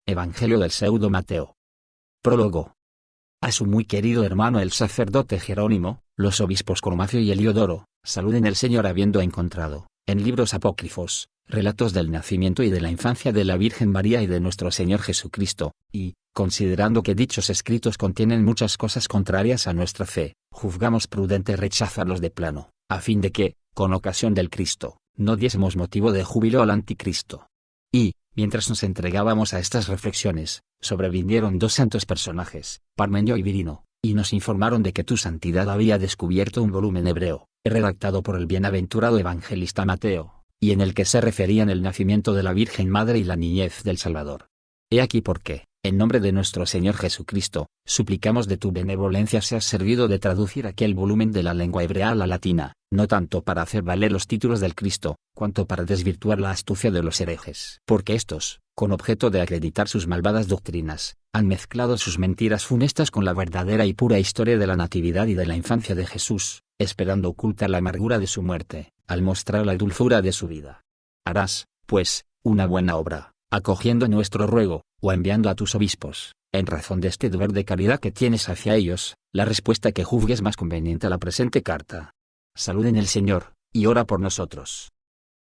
Evangelio del pseudo Mateo. Prólogo. A su muy querido hermano el sacerdote Jerónimo, los obispos Cromacio y Heliodoro, saluden el Señor habiendo encontrado, en libros apócrifos, relatos del nacimiento y de la infancia de la Virgen María y de nuestro Señor Jesucristo, y, considerando que dichos escritos contienen muchas cosas contrarias a nuestra fe, juzgamos prudente rechazarlos de plano, a fin de que, con ocasión del Cristo, no diésemos motivo de júbilo al anticristo. Y, mientras nos entregábamos a estas reflexiones, sobrevinieron dos santos personajes, Parmenio y Virino, y nos informaron de que tu santidad había descubierto un volumen hebreo, redactado por el bienaventurado evangelista Mateo, y en el que se referían el nacimiento de la Virgen Madre y la niñez del Salvador. He aquí por qué, en nombre de nuestro Señor Jesucristo, suplicamos de tu benevolencia seas servido de traducir aquel volumen de la lengua hebrea a la latina, no tanto para hacer valer los títulos del Cristo, cuanto para desvirtuar la astucia de los herejes. Porque estos, con objeto de acreditar sus malvadas doctrinas, han mezclado sus mentiras funestas con la verdadera y pura historia de la natividad y de la infancia de Jesús, esperando ocultar la amargura de su muerte, al mostrar la dulzura de su vida. Harás, pues, una buena obra, acogiendo nuestro ruego, o enviando a tus obispos, en razón de este deber de caridad que tienes hacia ellos, la respuesta que juzgues más conveniente a la presente carta. Saluden el Señor, y ora por nosotros.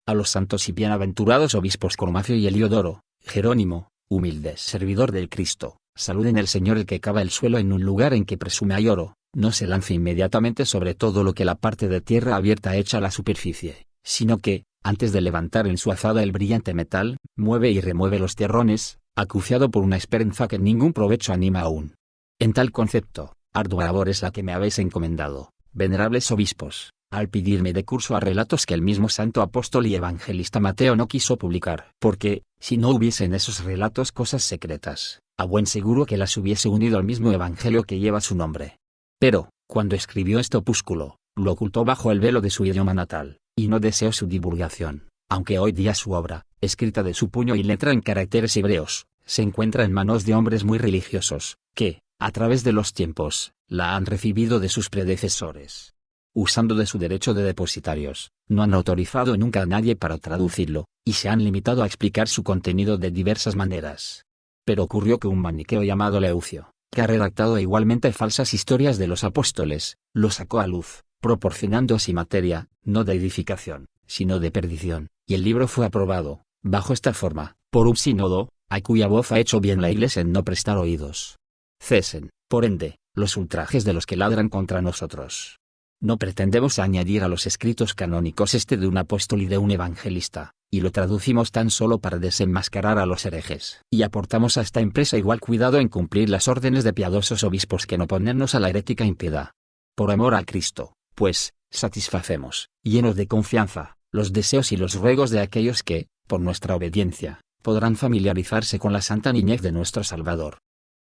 A los santos y bienaventurados obispos Cromacio y Heliodoro, Jerónimo, humilde servidor del Cristo, saluden el Señor. El que cava el suelo en un lugar en que presume hay oro, no se lance inmediatamente sobre todo lo que la parte de tierra abierta echa a la superficie, sino que, antes de levantar en su azada el brillante metal, mueve y remueve los terrones, acuciado por una esperanza que ningún provecho anima aún. En tal concepto, ardua labor es la que me habéis encomendado, venerables obispos, al pedirme de curso a relatos que el mismo santo apóstol y evangelista Mateo no quiso publicar. Porque, si no hubiese en esos relatos cosas secretas, a buen seguro que las hubiese unido al mismo evangelio que lleva su nombre. Pero, cuando escribió este opúsculo, lo ocultó bajo el velo de su idioma natal, y no deseó su divulgación, aunque hoy día su obra, escrita de su puño y letra en caracteres hebreos, se encuentra en manos de hombres muy religiosos, que, a través de los tiempos, la han recibido de sus predecesores. Usando de su derecho de depositarios, no han autorizado nunca a nadie para traducirlo, y se han limitado a explicar su contenido de diversas maneras. Pero ocurrió que un maniqueo llamado Leucio, que ha redactado igualmente falsas historias de los apóstoles, lo sacó a luz, proporcionando así materia, no de edificación, sino de perdición, y el libro fue aprobado, bajo esta forma, por un sínodo, a cuya voz ha hecho bien la Iglesia en no prestar oídos. Cesen, por ende, los ultrajes de los que ladran contra nosotros. No pretendemos añadir a los escritos canónicos este de un apóstol y de un evangelista, y lo traducimos tan solo para desenmascarar a los herejes. Y aportamos a esta empresa igual cuidado en cumplir las órdenes de piadosos obispos que no ponernos a la herética impiedad. Por amor a Cristo, pues, satisfacemos, llenos de confianza, los deseos y los ruegos de aquellos que, por nuestra obediencia, podrán familiarizarse con la santa niñez de nuestro Salvador.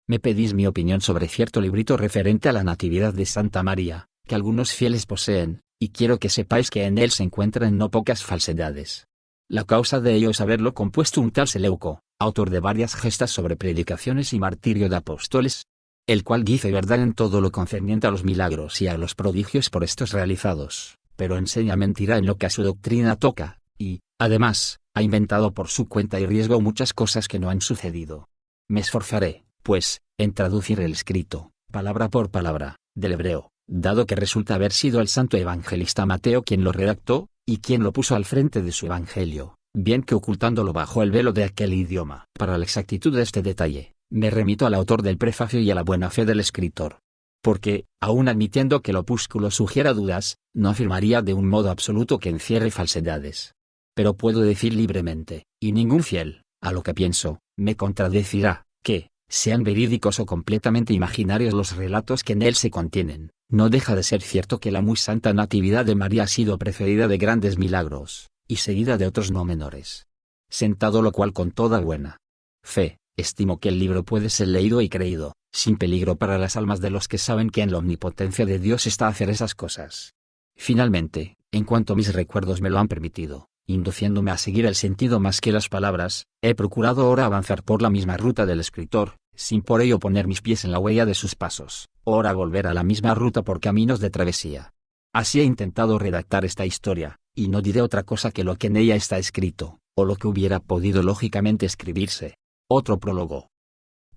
Me pedís mi opinión sobre cierto librito referente a la Natividad de Santa María, que algunos fieles poseen, y quiero que sepáis que en él se encuentran no pocas falsedades. La causa de ello es haberlo compuesto un tal Seleuco, autor de varias gestas sobre predicaciones y martirio de apóstoles, el cual dice verdad en todo lo concerniente a los milagros y a los prodigios por estos realizados, pero enseña mentira en lo que a su doctrina toca, y, además, ha inventado por su cuenta y riesgo muchas cosas que no han sucedido. Me esforzaré, pues, en traducir el escrito, palabra por palabra, del hebreo, dado que resulta haber sido el santo evangelista Mateo quien lo redactó, y quien lo puso al frente de su evangelio, bien que ocultándolo bajo el velo de aquel idioma. Para la exactitud de este detalle, me remito al autor del prefacio y a la buena fe del escritor. Porque, aun admitiendo que el opúsculo sugiera dudas, no afirmaría de un modo absoluto que encierre falsedades. Pero puedo decir libremente, y ningún fiel, a lo que pienso, me contradecirá, que, sean verídicos o completamente imaginarios los relatos que en él se contienen, no deja de ser cierto que la muy santa Natividad de María ha sido precedida de grandes milagros, y seguida de otros no menores. Sentado lo cual con toda buena fe, estimo que el libro puede ser leído y creído, sin peligro para las almas de los que saben que en la omnipotencia de Dios está hacer esas cosas. Finalmente, en cuanto mis recuerdos me lo han permitido, induciéndome a seguir el sentido más que las palabras, he procurado ahora avanzar por la misma ruta del escritor, sin por ello poner mis pies en la huella de sus pasos, ahora volver a la misma ruta por caminos de travesía. Así he intentado redactar esta historia, y no diré otra cosa que lo que en ella está escrito, o lo que hubiera podido lógicamente escribirse. Otro prólogo.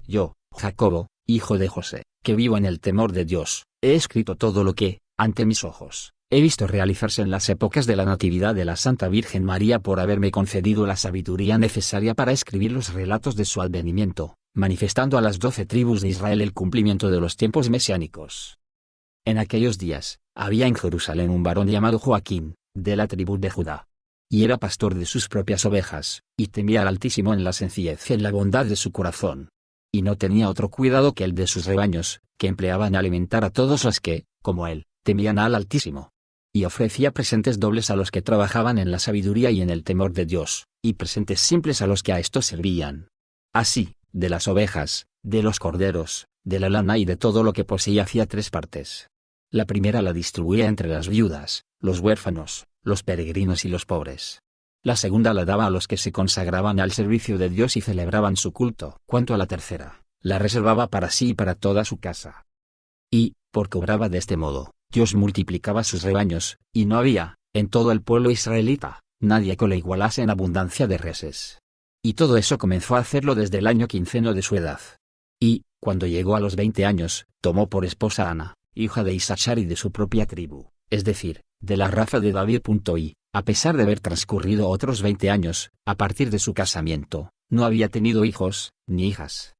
Yo, Jacobo, hijo de José, que vivo en el temor de Dios, he escrito todo lo que, ante mis ojos, he visto realizarse en las épocas de la Natividad de la Santa Virgen María por haberme concedido la sabiduría necesaria para escribir los relatos de su advenimiento, manifestando a las 12 tribus de Israel el cumplimiento de los tiempos mesiánicos. En aquellos días, había en Jerusalén un varón llamado Joaquín, de la tribu de Judá. Y era pastor de sus propias ovejas, y temía al Altísimo en la sencillez y en la bondad de su corazón. Y no tenía otro cuidado que el de sus rebaños, que empleaba en alimentar a todos los que, como él, temían al Altísimo. Y ofrecía presentes dobles a los que trabajaban en la sabiduría y en el temor de Dios, y presentes simples a los que a estos servían. Así, de las ovejas, de los corderos, de la lana y de todo lo que poseía hacía 3 partes. La primera la distribuía entre las viudas, los huérfanos, los peregrinos y los pobres. La segunda la daba a los que se consagraban al servicio de Dios y celebraban su culto. Cuanto a la tercera, la reservaba para sí y para toda su casa. Y, porque obraba de este modo, Dios multiplicaba sus rebaños, y no había, en todo el pueblo israelita, nadie que le igualase en abundancia de reses. Y todo eso comenzó a hacerlo desde el año 15 de su edad. Y, cuando llegó a los 20 años, tomó por esposa a Ana, hija de Isachar y de su propia tribu, es decir, de la raza de David. Y, a pesar de haber transcurrido otros 20 años, a partir de su casamiento, no había tenido hijos, ni hijas.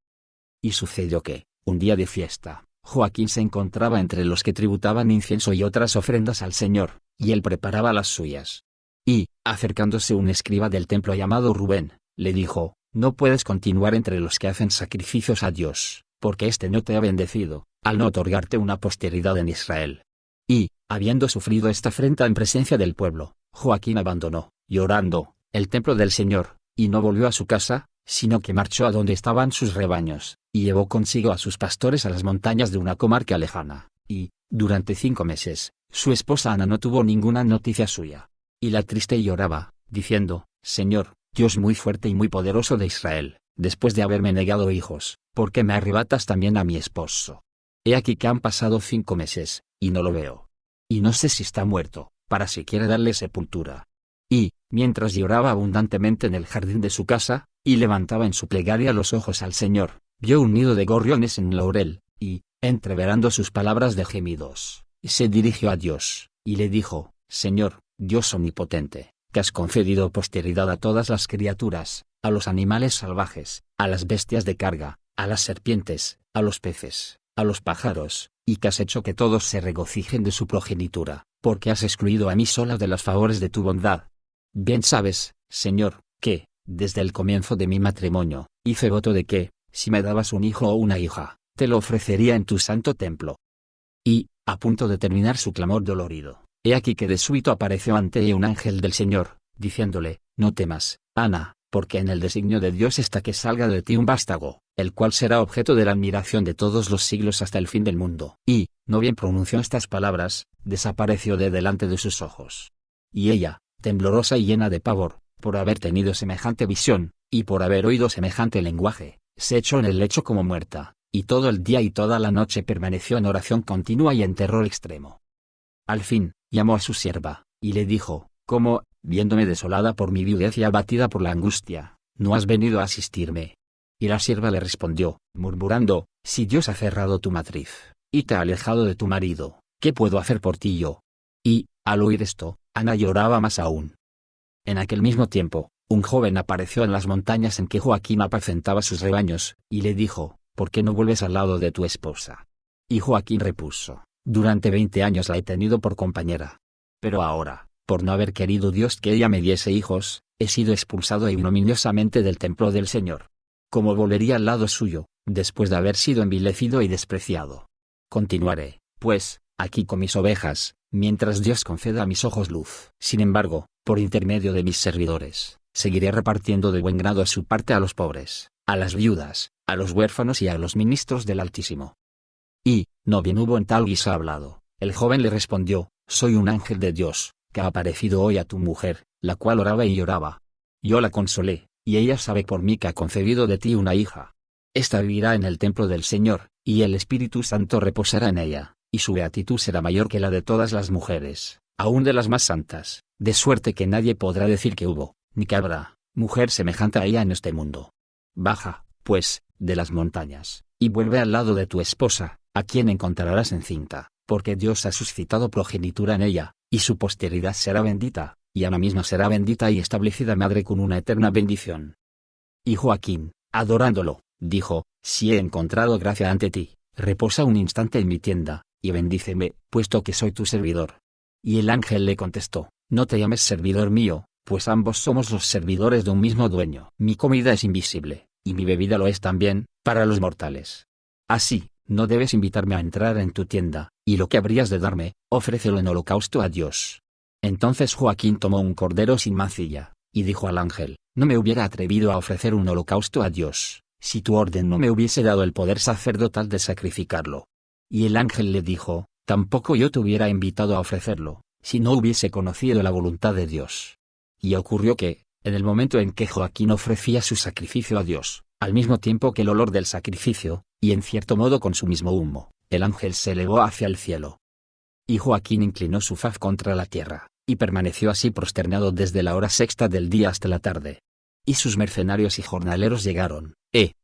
Y sucedió que, un día de fiesta, Joaquín se encontraba entre los que tributaban incienso y otras ofrendas al Señor, y él preparaba las suyas. Y, acercándose un escriba del templo llamado Rubén, le dijo: no puedes continuar entre los que hacen sacrificios a Dios, porque éste no te ha bendecido, al no otorgarte una posteridad en Israel. Y, habiendo sufrido esta afrenta en presencia del pueblo, Joaquín abandonó, llorando, el templo del Señor, y no volvió a su casa, sino que marchó a donde estaban sus rebaños, y llevó consigo a sus pastores a las montañas de una comarca lejana, y, durante 5 meses, su esposa Ana no tuvo ninguna noticia suya. Y la triste lloraba, diciendo: Señor, Dios muy fuerte y muy poderoso de Israel, después de haberme negado hijos, ¿por qué me arrebatas también a mi esposo? He aquí que han pasado 5 meses, y no lo veo. Y no sé si está muerto, para siquiera darle sepultura. Y, mientras lloraba abundantemente en el jardín de su casa, y levantaba en su plegaria los ojos al Señor, vio un nido de gorriones en laurel, y, entreverando sus palabras de gemidos, se dirigió a Dios, y le dijo: Señor, Dios omnipotente, que has concedido posteridad a todas las criaturas, a los animales salvajes, a las bestias de carga, a las serpientes, a los peces, a los pájaros, y que has hecho que todos se regocijen de su progenitura, porque has excluido a mí sola de los favores de tu bondad. Bien sabes, Señor, que, desde el comienzo de mi matrimonio, hice voto de que, si me dabas un hijo o una hija, te lo ofrecería en tu santo templo. Y, a punto de terminar su clamor dolorido, he aquí que de súbito apareció ante ella un ángel del Señor, diciéndole: no temas, Ana, porque en el designio de Dios está que salga de ti un vástago, el cual será objeto de la admiración de todos los siglos hasta el fin del mundo. Y, no bien pronunció estas palabras, desapareció de delante de sus ojos. Y ella, temblorosa y llena de pavor, por haber tenido semejante visión, y por haber oído semejante lenguaje, se echó en el lecho como muerta, y todo el día y toda la noche permaneció en oración continua y en terror extremo. Al fin, llamó a su sierva, y le dijo: ¿cómo, viéndome desolada por mi viudez y abatida por la angustia, no has venido a asistirme? Y la sierva le respondió, murmurando: si Dios ha cerrado tu matriz, y te ha alejado de tu marido, ¿qué puedo hacer por ti yo? Y, al oír esto, Ana lloraba más aún. En aquel mismo tiempo, un joven apareció en las montañas en que Joaquín apacentaba sus rebaños, y le dijo: ¿por qué no vuelves al lado de tu esposa? Y Joaquín repuso: durante 20 años la he tenido por compañera. Pero ahora, por no haber querido Dios que ella me diese hijos, he sido expulsado ignominiosamente del templo del Señor. ¿Cómo volvería al lado suyo, después de haber sido envilecido y despreciado? Continuaré, pues, aquí con mis ovejas, mientras Dios conceda a mis ojos luz. Sin embargo, por intermedio de mis servidores, seguiré repartiendo de buen grado su parte a los pobres, a las viudas, a los huérfanos y a los ministros del Altísimo. Y, no bien hubo en tal guisa hablado, el joven le respondió: soy un ángel de Dios, que ha aparecido hoy a tu mujer, la cual oraba y lloraba. Yo la consolé, y ella sabe por mí que ha concebido de ti una hija. Esta vivirá en el templo del Señor, y el Espíritu Santo reposará en ella, y su beatitud será mayor que la de todas las mujeres, aun de las más santas, de suerte que nadie podrá decir que hubo, ni que habrá, mujer semejante a ella en este mundo. Baja, pues, de las montañas, y vuelve al lado de tu esposa, a quien encontrarás encinta, porque Dios ha suscitado progenitura en ella, y su posteridad será bendita, y Ana misma será bendita y establecida madre con una eterna bendición. Y Joaquín, adorándolo, dijo: si he encontrado gracia ante ti, reposa un instante en mi tienda, y bendíceme, puesto que soy tu servidor. Y el ángel le contestó: no te llames servidor mío, pues ambos somos los servidores de un mismo dueño. Mi comida es invisible, y mi bebida lo es también, para los mortales. Así, no debes invitarme a entrar en tu tienda, y lo que habrías de darme, ofrécelo en holocausto a Dios. Entonces Joaquín tomó un cordero sin mancilla, y dijo al ángel: no me hubiera atrevido a ofrecer un holocausto a Dios, si tu orden no me hubiese dado el poder sacerdotal de sacrificarlo. Y el ángel le dijo: tampoco yo te hubiera invitado a ofrecerlo, si no hubiese conocido la voluntad de Dios. Y ocurrió que, en el momento en que Joaquín ofrecía su sacrificio a Dios, al mismo tiempo que el olor del sacrificio, y en cierto modo con su mismo humo, el ángel se elevó hacia el cielo. Y Joaquín inclinó su faz contra la tierra, y permaneció así prosternado desde la hora sexta del día hasta la tarde. Y sus mercenarios y jornaleros llegaron,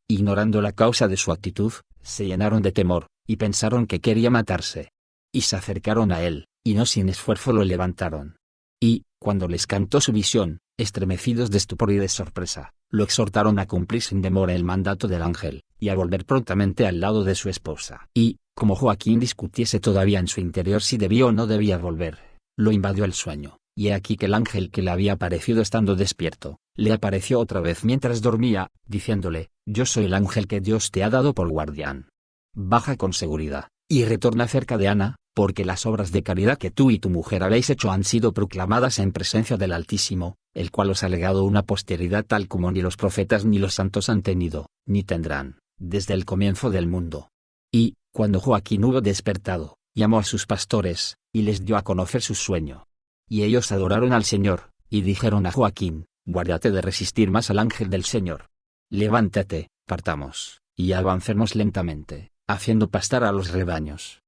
ignorando la causa de su actitud, se llenaron de temor, y pensaron que quería matarse. Y se acercaron a él, y no sin esfuerzo lo levantaron. Y, cuando les cantó su visión, estremecidos de estupor y de sorpresa, lo exhortaron a cumplir sin demora el mandato del ángel, y a volver prontamente al lado de su esposa. Y, como Joaquín discutiese todavía en su interior si debía o no debía volver, lo invadió el sueño, y he aquí que el ángel que le había aparecido estando despierto, le apareció otra vez mientras dormía, diciéndole: yo soy el ángel que Dios te ha dado por guardián. Baja con seguridad, y retorna cerca de Ana, porque las obras de caridad que tú y tu mujer habéis hecho han sido proclamadas en presencia del Altísimo, el cual os ha legado una posteridad tal como ni los profetas ni los santos han tenido, ni tendrán, desde el comienzo del mundo. Y, cuando Joaquín hubo despertado, llamó a sus pastores, y les dio a conocer su sueño. Y ellos adoraron al Señor, y dijeron a Joaquín: guárdate de resistir más al ángel del Señor. Levántate, partamos, y avancemos lentamente, haciendo pastar a los rebaños.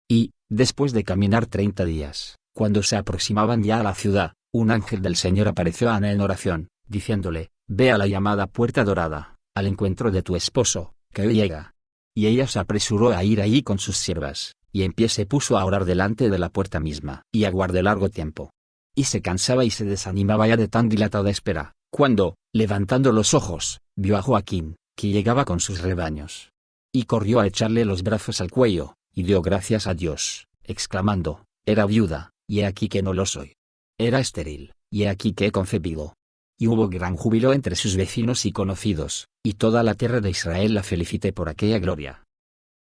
Y, después de caminar 30 días, cuando se aproximaban ya a la ciudad, un ángel del Señor apareció a Ana en oración, diciéndole: ve a la llamada puerta dorada, al encuentro de tu esposo, que hoy llega. Y ella se apresuró a ir allí con sus siervas, y en pie se puso a orar delante de la puerta misma, y aguardó largo tiempo. Y se cansaba y se desanimaba ya de tan dilatada espera, cuando, levantando los ojos, vio a Joaquín, que llegaba con sus rebaños. Y corrió a echarle los brazos al cuello, y dio gracias a Dios, exclamando: era viuda, y he aquí que no lo soy. Era estéril, y he aquí que he concebido. Y hubo gran júbilo entre sus vecinos y conocidos, y toda la tierra de Israel la felicité por aquella gloria.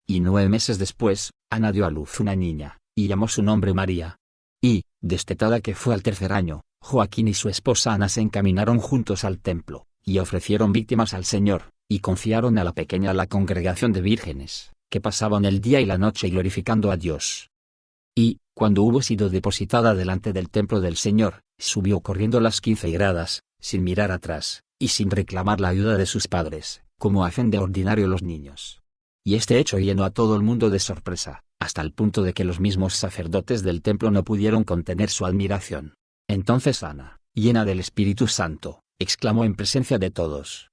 Y 9 meses después, Ana dio a luz una niña, y llamó su nombre María. Y, destetada que fue al 3er año, Joaquín y su esposa Ana se encaminaron juntos al templo, y ofrecieron víctimas al Señor, y confiaron a la pequeña a la congregación de vírgenes, que pasaban el día y la noche glorificando a Dios. Y, cuando hubo sido depositada delante del templo del Señor, subió corriendo las 15 gradas, sin mirar atrás, y sin reclamar la ayuda de sus padres, como hacen de ordinario los niños. Y este hecho llenó a todo el mundo de sorpresa, hasta el punto de que los mismos sacerdotes del templo no pudieron contener su admiración. Entonces Ana, llena del Espíritu Santo, exclamó en presencia de todos: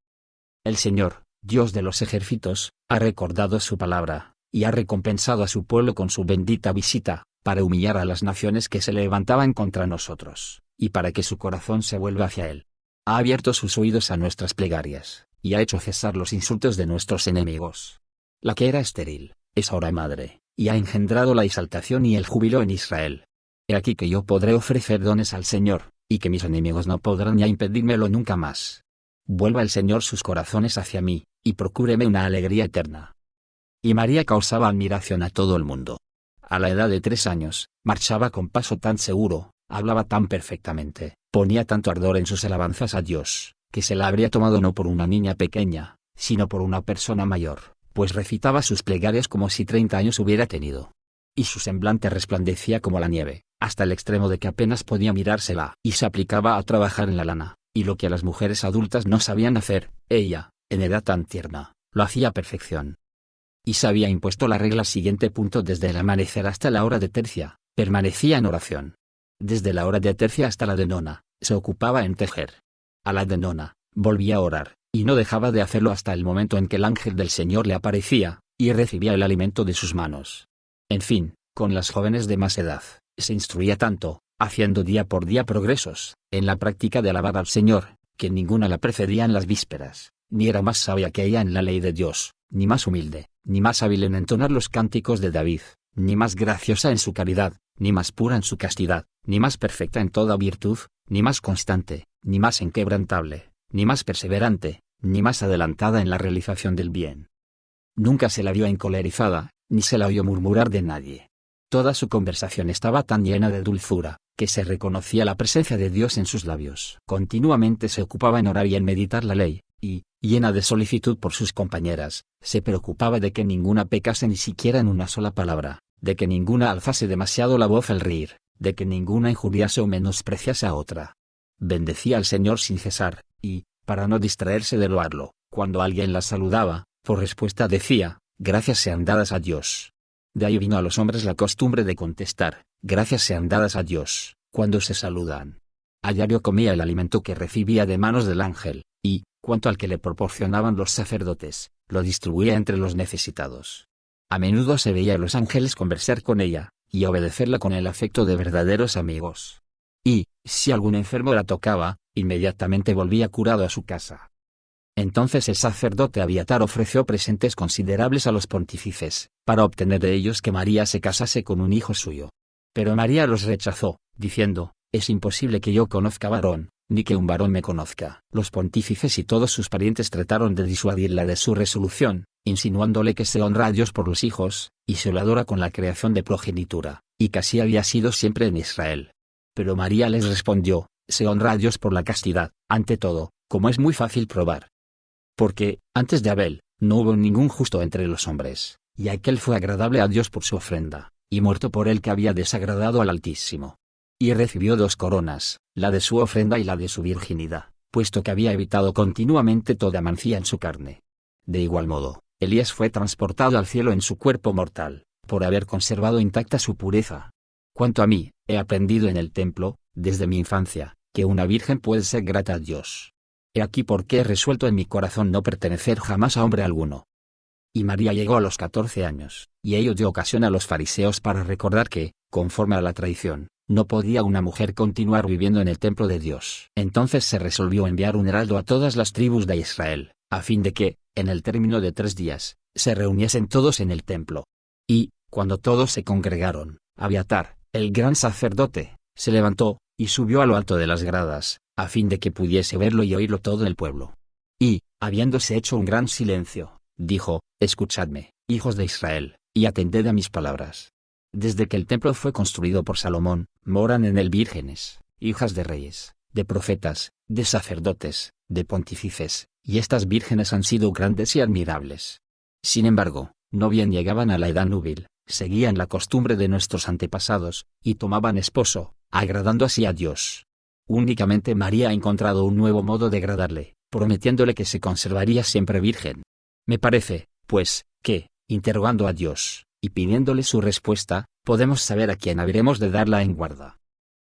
el Señor, Dios de los ejércitos, ha recordado su palabra, y ha recompensado a su pueblo con su bendita visita, para humillar a las naciones que se levantaban contra nosotros, y para que su corazón se vuelva hacia él. Ha abierto sus oídos a nuestras plegarias, y ha hecho cesar los insultos de nuestros enemigos. La que era estéril, es ahora madre, y ha engendrado la exaltación y el júbilo en Israel. He aquí que yo podré ofrecer dones al Señor, y que mis enemigos no podrán ya impedírmelo nunca más. Vuelva el Señor sus corazones hacia mí, y procúreme una alegría eterna. Y María causaba admiración a todo el mundo. A la edad de 3 años, marchaba con paso tan seguro, hablaba tan perfectamente, ponía tanto ardor en sus alabanzas a Dios, que se la habría tomado no por una niña pequeña, sino por una persona mayor, pues recitaba sus plegarias como si 30 años hubiera tenido. Y su semblante resplandecía como la nieve, hasta el extremo de que apenas podía mirársela, y se aplicaba a trabajar en la lana, y lo que a las mujeres adultas no sabían hacer, ella, en edad tan tierna, lo hacía a perfección. Y se había impuesto la regla siguiente: desde el amanecer hasta la hora de tercia, permanecía en oración. Desde la hora de tercia hasta la de nona, se ocupaba en tejer. A la de nona, volvía a orar, Y no dejaba de hacerlo hasta el momento en que el ángel del Señor le aparecía, y recibía el alimento de sus manos. En fin, con las jóvenes de más edad, se instruía tanto, haciendo día por día progresos, en la práctica de alabar al Señor, que ninguna la precedía en las vísperas, ni era más sabia que ella en la ley de Dios, ni más humilde, ni más hábil en entonar los cánticos de David, ni más graciosa en su caridad, ni más pura en su castidad, ni más perfecta en toda virtud, ni más constante, ni más inquebrantable, ni más perseverante, ni más adelantada en la realización del bien. Nunca se la vio encolerizada, ni se la oyó murmurar de nadie. Toda su conversación estaba tan llena de dulzura, que se reconocía la presencia de Dios en sus labios. Continuamente se ocupaba en orar y en meditar la ley, y, llena de solicitud por sus compañeras, se preocupaba de que ninguna pecase ni siquiera en una sola palabra, de que ninguna alzase demasiado la voz al reír, de que ninguna injuriase o menospreciase a otra. Bendecía al Señor sin cesar, y, para no distraerse de loarlo, cuando alguien la saludaba, por respuesta decía, gracias sean dadas a Dios. De ahí vino a los hombres la costumbre de contestar, gracias sean dadas a Dios, cuando se saludan. A diario comía el alimento que recibía de manos del ángel, y, cuanto al que le proporcionaban los sacerdotes, lo distribuía entre los necesitados. A menudo se veía a los ángeles conversar con ella, y obedecerla con el afecto de verdaderos amigos. Y, si algún enfermo la tocaba, inmediatamente volvía curado a su casa. Entonces el sacerdote Abiatar ofreció presentes considerables a los pontífices, para obtener de ellos que María se casase con un hijo suyo. Pero María los rechazó, diciendo, es imposible que yo conozca varón, ni que un varón me conozca. Los pontífices y todos sus parientes trataron de disuadirla de su resolución, insinuándole que se honra a Dios por los hijos, y se lo adora con la creación de progenitura, y que así había sido siempre en Israel. Pero María les respondió, se honra a Dios por la castidad, ante todo, como es muy fácil probar. Porque, antes de Abel, no hubo ningún justo entre los hombres, y aquel fue agradable a Dios por su ofrenda, y muerto por él que había desagradado al Altísimo. Y recibió 2 coronas, la de su ofrenda y la de su virginidad, puesto que había evitado continuamente toda mancilla en su carne. De igual modo, Elías fue transportado al cielo en su cuerpo mortal, por haber conservado intacta su pureza. Cuanto a mí, he aprendido en el templo, desde mi infancia, que una virgen puede ser grata a Dios. He aquí por qué he resuelto en mi corazón no pertenecer jamás a hombre alguno. Y María llegó a los 14 años, y ello dio ocasión a los fariseos para recordar que, conforme a la tradición, no podía una mujer continuar viviendo en el templo de Dios. Entonces se resolvió enviar un heraldo a todas las tribus de Israel, a fin de que, en el término de 3 días, se reuniesen todos en el templo. Y, cuando todos se congregaron, Abiatar, el gran sacerdote, se levantó, y subió a lo alto de las gradas, a fin de que pudiese verlo y oírlo todo el pueblo. Y, habiéndose hecho un gran silencio, dijo, escuchadme, hijos de Israel, y atended a mis palabras. Desde que el templo fue construido por Salomón, moran en él vírgenes, hijas de reyes, de profetas, de sacerdotes, de pontífices, y estas vírgenes han sido grandes y admirables. Sin embargo, no bien llegaban a la edad núbil, seguían la costumbre de nuestros antepasados, y tomaban esposo, agradando así a Dios. Únicamente María ha encontrado un nuevo modo de agradarle, prometiéndole que se conservaría siempre virgen. Me parece, pues, que, interrogando a Dios, y pidiéndole su respuesta, podemos saber a quién habremos de darla en guarda.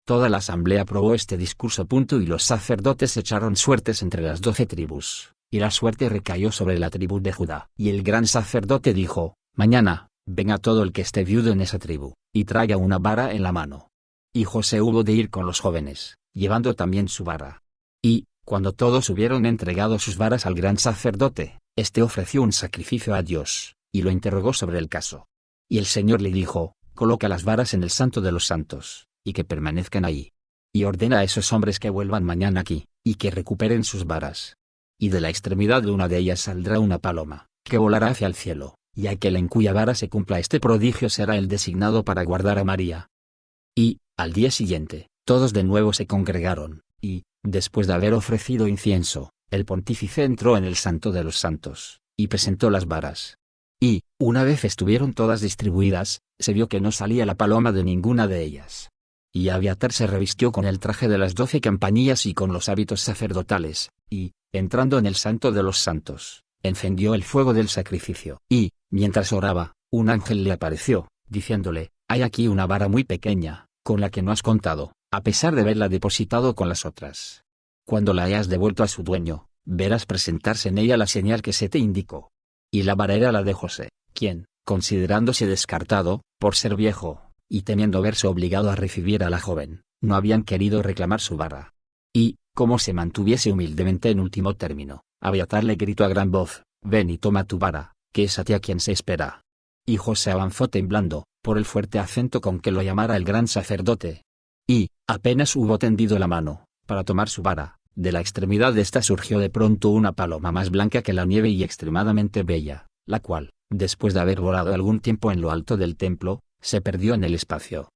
Toda la asamblea aprobó este discurso. Y los sacerdotes echaron suertes entre las 12 tribus, y la suerte recayó sobre la tribu de Judá. Y el gran sacerdote dijo, mañana, venga todo el que esté viudo en esa tribu, y traiga una vara en la mano. Y José hubo de ir con los jóvenes, llevando también su vara. Y, cuando todos hubieron entregado sus varas al gran sacerdote, éste ofreció un sacrificio a Dios, y lo interrogó sobre el caso. Y el Señor le dijo, coloca las varas en el santo de los santos, y que permanezcan ahí. Y ordena a esos hombres que vuelvan mañana aquí, y que recuperen sus varas. Y de la extremidad de una de ellas saldrá una paloma, que volará hacia el cielo, y aquel en cuya vara se cumpla este prodigio será el designado para guardar a María. Y, al día siguiente, todos de nuevo se congregaron, y, después de haber ofrecido incienso, el pontífice entró en el santo de los santos, y presentó las varas. Y, una vez estuvieron todas distribuidas, se vio que no salía la paloma de ninguna de ellas. Y Abiatar se revistió con el traje de las 12 campanillas y con los hábitos sacerdotales, y, entrando en el santo de los santos, encendió el fuego del sacrificio. Y, mientras oraba, un ángel le apareció, diciéndole, hay aquí una vara muy pequeña, con la que no has contado, a pesar de haberla depositado con las otras. Cuando la hayas devuelto a su dueño, verás presentarse en ella la señal que se te indicó. Y la vara era la de José, quien, considerándose descartado, por ser viejo, y temiendo verse obligado a recibir a la joven, no habían querido reclamar su vara. Y, como se mantuviese humildemente en último término, Abiatar le gritó a gran voz: ven y toma tu vara, que es a ti a quien se espera. Y José avanzó temblando, por el fuerte acento con que lo llamara el gran sacerdote. Y, apenas hubo tendido la mano, para tomar su vara, de la extremidad de esta surgió de pronto una paloma más blanca que la nieve y extremadamente bella, la cual, después de haber volado algún tiempo en lo alto del templo, se perdió en el espacio.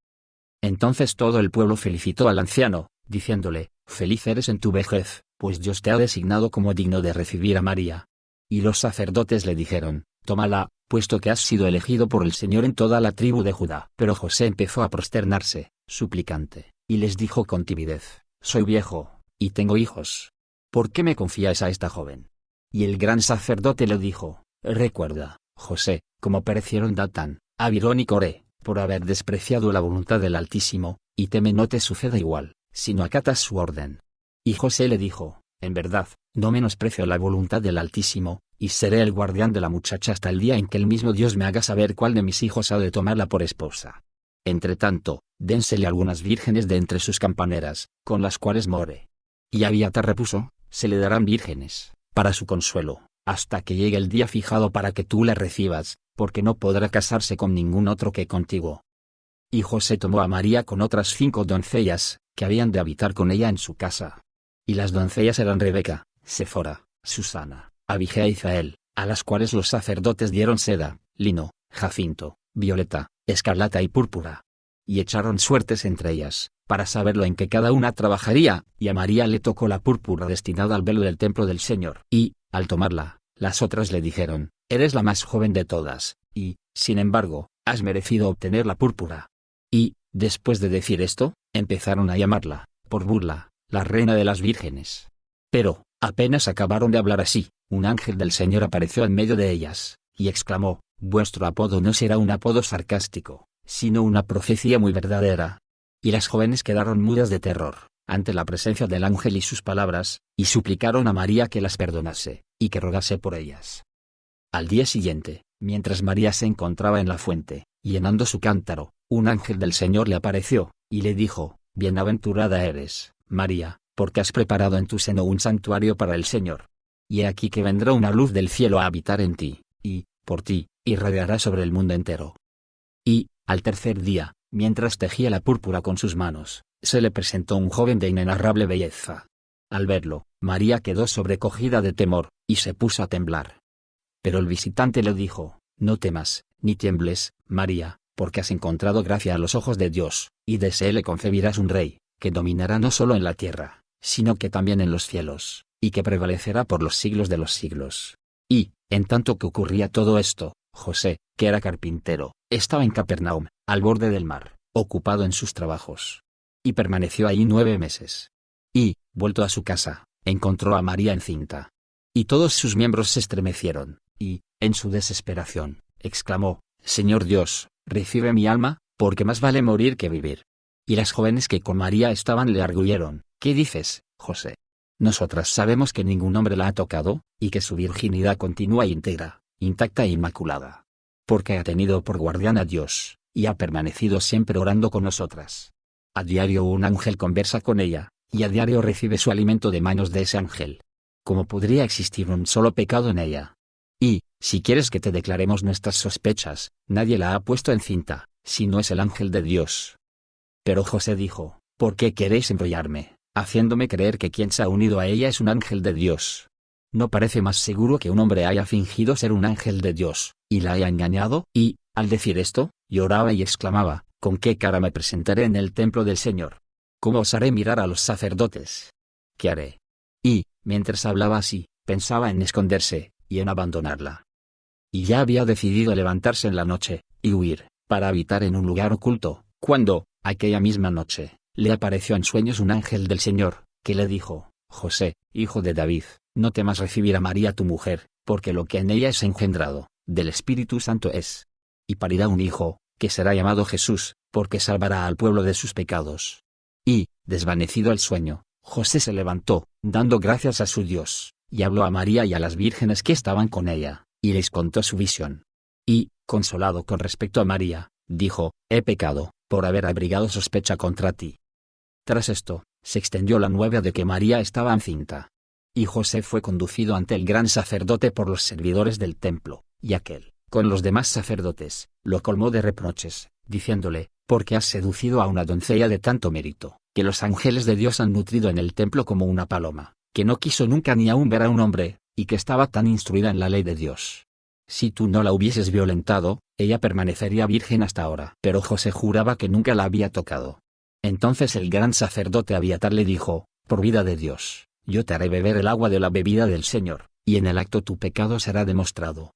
Entonces todo el pueblo felicitó al anciano, diciéndole: feliz eres en tu vejez, pues Dios te ha designado como digno de recibir a María. Y los sacerdotes le dijeron: tómala, puesto que has sido elegido por el Señor en toda la tribu de Judá. Pero José empezó a prosternarse, suplicante, y les dijo con timidez: soy viejo, y tengo hijos. ¿Por qué me confías a esta joven? Y el gran sacerdote le dijo: recuerda, José, cómo perecieron Datán, Abirón y Coré, por haber despreciado la voluntad del Altísimo, y teme no te suceda igual, si no acatas su orden. Y José le dijo: en verdad, no menosprecio la voluntad del Altísimo, y seré el guardián de la muchacha hasta el día en que el mismo Dios me haga saber cuál de mis hijos ha de tomarla por esposa. Entretanto, dénsele algunas vírgenes de entre sus campaneras, con las cuales more. Y Abiatar repuso: se le darán vírgenes, para su consuelo, hasta que llegue el día fijado para que tú la recibas, porque no podrá casarse con ningún otro que contigo. Y José tomó a María con otras 5 doncellas, que habían de habitar con ella en su casa. Y las doncellas eran Rebeca, Sefora, Susana, Abijah y Zael, a las cuales los sacerdotes dieron seda, lino, jacinto, violeta, escarlata y púrpura. Y echaron suertes entre ellas, para saberlo en que cada una trabajaría, y a María le tocó la púrpura destinada al velo del templo del Señor. Y, al tomarla, las otras le dijeron: eres la más joven de todas, y, sin embargo, has merecido obtener la púrpura. Y, después de decir esto, empezaron a llamarla, por burla, la reina de las vírgenes. Pero, apenas acabaron de hablar así, un ángel del Señor apareció en medio de ellas, y exclamó: vuestro apodo no será un apodo sarcástico, sino una profecía muy verdadera. Y las jóvenes quedaron mudas de terror, ante la presencia del ángel y sus palabras, y suplicaron a María que las perdonase, y que rogase por ellas. Al día siguiente, mientras María se encontraba en la fuente, llenando su cántaro, un ángel del Señor le apareció, y le dijo: bienaventurada eres, María, porque has preparado en tu seno un santuario para el Señor. Y he aquí que vendrá una luz del cielo a habitar en ti, y, por ti, irradiará sobre el mundo entero. Y, al tercer día, mientras tejía la púrpura con sus manos, se le presentó un joven de inenarrable belleza. Al verlo, María quedó sobrecogida de temor, y se puso a temblar. Pero el visitante le dijo: no temas, ni tiembles, María, porque has encontrado gracia a los ojos de Dios, y de él le concebirás un rey, que dominará no solo en la tierra, sino que también en los cielos, y que prevalecerá por los siglos de los siglos. Y, en tanto que ocurría todo esto, José, que era carpintero, estaba en Capernaum, al borde del mar, ocupado en sus trabajos. Y permaneció allí 9 meses. Y, vuelto a su casa, encontró a María encinta. Y todos sus miembros se estremecieron, y, en su desesperación, exclamó: Señor Dios, recibe mi alma, porque más vale morir que vivir. Y las jóvenes que con María estaban le arguyeron: ¿qué dices, José? Nosotras sabemos que ningún hombre la ha tocado, y que su virginidad continúa íntegra, intacta e inmaculada. Porque ha tenido por guardián a Dios, y ha permanecido siempre orando con nosotras. A diario un ángel conversa con ella, y a diario recibe su alimento de manos de ese ángel. ¿Cómo podría existir un solo pecado en ella? Y, si quieres que te declaremos nuestras sospechas, nadie la ha puesto encinta, si no es el ángel de Dios. Pero José dijo: ¿por qué queréis embrollarme, haciéndome creer que quien se ha unido a ella es un ángel de Dios? ¿No parece más seguro que un hombre haya fingido ser un ángel de Dios, y la haya engañado? Y, al decir esto, lloraba y exclamaba: ¿con qué cara me presentaré en el templo del Señor? ¿Cómo osaré mirar a los sacerdotes? ¿Qué haré? Y, mientras hablaba así, pensaba en esconderse, y en abandonarla. Y ya había decidido levantarse en la noche, y huir, para habitar en un lugar oculto, cuando, aquella misma noche, le apareció en sueños un ángel del Señor, que le dijo: José, hijo de David, no temas recibir a María tu mujer, porque lo que en ella es engendrado, del Espíritu Santo es. Y parirá un hijo, que será llamado Jesús, porque salvará al pueblo de sus pecados. Y, desvanecido el sueño, José se levantó, dando gracias a su Dios, y habló a María y a las vírgenes que estaban con ella, y les contó su visión. Y, consolado con respecto a María, dijo: he pecado, por haber abrigado sospecha contra ti. Tras esto, se extendió la nueva de que María estaba encinta. Y José fue conducido ante el gran sacerdote por los servidores del templo, y aquel, con los demás sacerdotes, lo colmó de reproches, diciéndole: porque has seducido a una doncella de tanto mérito, que los ángeles de Dios han nutrido en el templo como una paloma, que no quiso nunca ni aún ver a un hombre, y que estaba tan instruida en la ley de Dios. Si tú no la hubieses violentado, ella permanecería virgen hasta ahora. Pero José juraba que nunca la había tocado. Entonces el gran sacerdote Abiatar le dijo: por vida de Dios, yo te haré beber el agua de la bebida del Señor, y en el acto tu pecado será demostrado.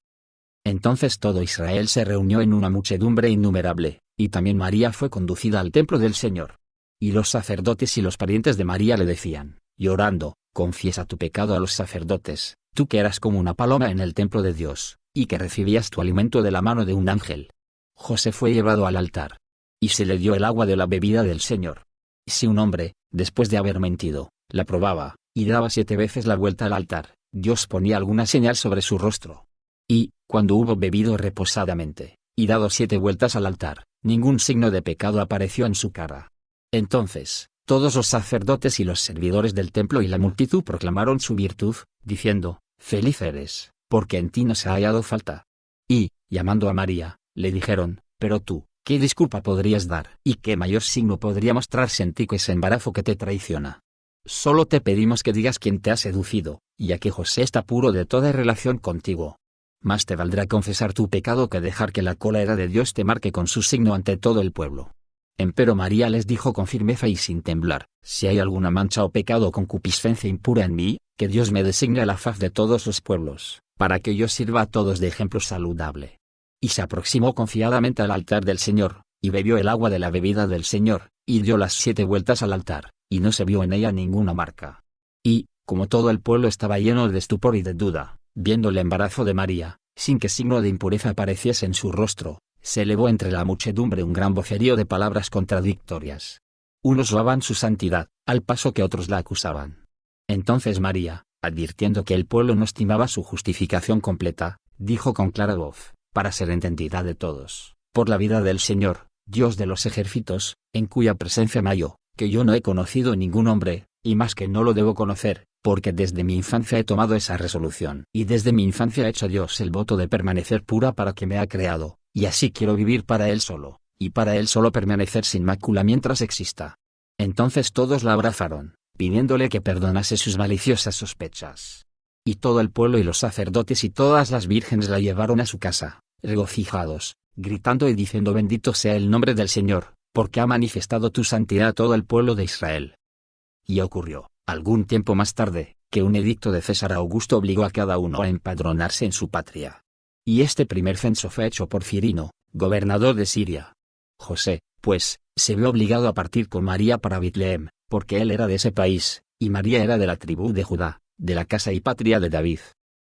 Entonces todo Israel se reunió en una muchedumbre innumerable, y también María fue conducida al templo del Señor. Y los sacerdotes y los parientes de María le decían, llorando: confiesa tu pecado a los sacerdotes, tú que eras como una paloma en el templo de Dios, y que recibías tu alimento de la mano de un ángel. José fue llevado al altar, y se le dio el agua de la bebida del Señor. Si un hombre, después de haber mentido, la probaba, y daba 7 veces la vuelta al altar, Dios ponía alguna señal sobre su rostro. Y, cuando hubo bebido reposadamente, y dado 7 vueltas al altar, ningún signo de pecado apareció en su cara. Entonces, todos los sacerdotes y los servidores del templo y la multitud proclamaron su virtud, diciendo: feliz eres, porque en ti no se ha hallado falta. Y, llamando a María, le dijeron: pero tú, ¿qué disculpa podrías dar? ¿Y qué mayor signo podría mostrarse en ti que ese embarazo que te traiciona? Solo te pedimos que digas quién te ha seducido, ya que José está puro de toda relación contigo. Más te valdrá confesar tu pecado que dejar que la cólera de Dios te marque con su signo ante todo el pueblo. Empero María les dijo con firmeza y sin temblar: si hay alguna mancha o pecado o concupiscencia impura en mí, que Dios me designe a la faz de todos los pueblos, para que yo sirva a todos de ejemplo saludable. Y se aproximó confiadamente al altar del Señor, y bebió el agua de la bebida del Señor, y dio las 7 vueltas al altar, y no se vio en ella ninguna marca. Y, como todo el pueblo estaba lleno de estupor y de duda, viendo el embarazo de María, sin que signo de impureza apareciese en su rostro, se elevó entre la muchedumbre un gran vocerío de palabras contradictorias. Unos loaban su santidad, al paso que otros la acusaban. Entonces María, advirtiendo que el pueblo no estimaba su justificación completa, dijo con clara voz, para ser entendida de todos: por la vida del Señor, Dios de los ejércitos, en cuya presencia me hallo, que yo no he conocido ningún hombre, y más que no lo debo conocer, porque desde mi infancia he tomado esa resolución. Y desde mi infancia ha hecho Dios el voto de permanecer pura para que me ha creado, y así quiero vivir para Él solo, y para Él solo permanecer sin mácula mientras exista. Entonces todos la abrazaron, pidiéndole que perdonase sus maliciosas sospechas. Y todo el pueblo y los sacerdotes y todas las vírgenes la llevaron a su casa, regocijados, gritando y diciendo: bendito sea el nombre del Señor, porque ha manifestado tu santidad a todo el pueblo de Israel. Y ocurrió, algún tiempo más tarde, que un edicto de César Augusto obligó a cada uno a empadronarse en su patria. Y este primer censo fue hecho por Cirino, gobernador de Siria. José, pues, se vio obligado a partir con María para Betlehem, porque él era de ese país, y María era de la tribu de Judá, de la casa y patria de David.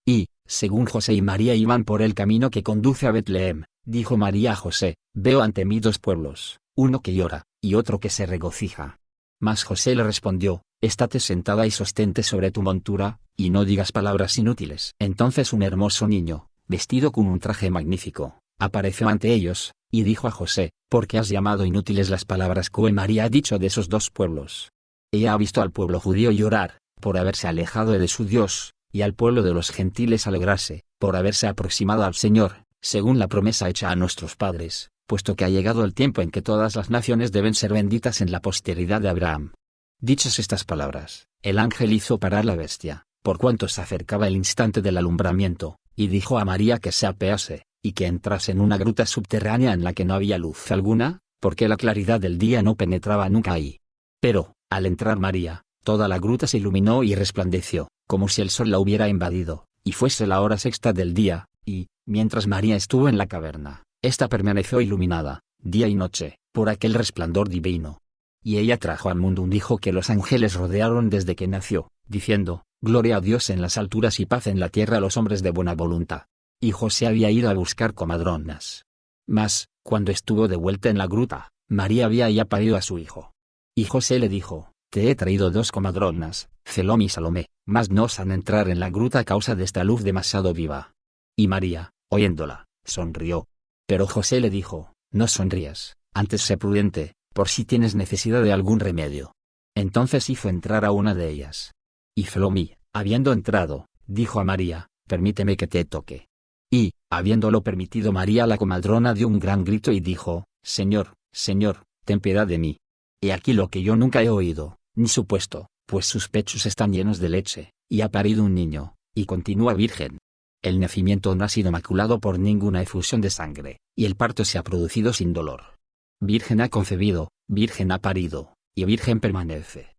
Y, según José y María iban por el camino que conduce a Betlehem, dijo María a José: veo ante mí 2 pueblos, uno que llora, y otro que se regocija. Mas José le respondió: estate sentada y sostente sobre tu montura, y no digas palabras inútiles. Entonces un hermoso niño, vestido con un traje magnífico, apareció ante ellos, y dijo a José: ¿por qué has llamado inútiles las palabras que María ha dicho de esos 2 pueblos? Ella ha visto al pueblo judío llorar, por haberse alejado de su Dios, y al pueblo de los gentiles alegrarse, por haberse aproximado al Señor, según la promesa hecha a nuestros padres, puesto que ha llegado el tiempo en que todas las naciones deben ser benditas en la posteridad de Abraham. Dichas estas palabras, el ángel hizo parar la bestia, por cuanto se acercaba el instante del alumbramiento, y dijo a María que se apease, y que entrase en una gruta subterránea en la que no había luz alguna, porque la claridad del día no penetraba nunca ahí. Pero, al entrar María, toda la gruta se iluminó y resplandeció, como si el sol la hubiera invadido, y fuese la hora 6ª del día, y, mientras María estuvo en la caverna, ésta permaneció iluminada, día y noche, por aquel resplandor divino. Y ella trajo al mundo un hijo que los ángeles rodearon desde que nació, diciendo: gloria a Dios en las alturas y paz en la tierra a los hombres de buena voluntad. Y José había ido a buscar comadronas. Mas, cuando estuvo de vuelta en la gruta, María había ya parido a su hijo. Y José le dijo: te he traído 2 comadronas, Selom y Salomé, mas no osan entrar en la gruta a causa de esta luz demasiado viva. Y María, oyéndola, sonrió. Pero José le dijo, no sonrías, antes sé prudente, por si tienes necesidad de algún remedio. Entonces hizo entrar a una de ellas. Y Salomé, habiendo entrado, dijo a María, permíteme que te toque. Y, habiéndolo permitido María la comadrona dio un gran grito y dijo, Señor, Señor, ten piedad de mí. He aquí lo que yo nunca he oído, ni supuesto, pues sus pechos están llenos de leche, y ha parido un niño, y continúa virgen. El nacimiento no ha sido maculado por ninguna efusión de sangre, y el parto se ha producido sin dolor. Virgen ha concebido, virgen ha parido, y virgen permanece.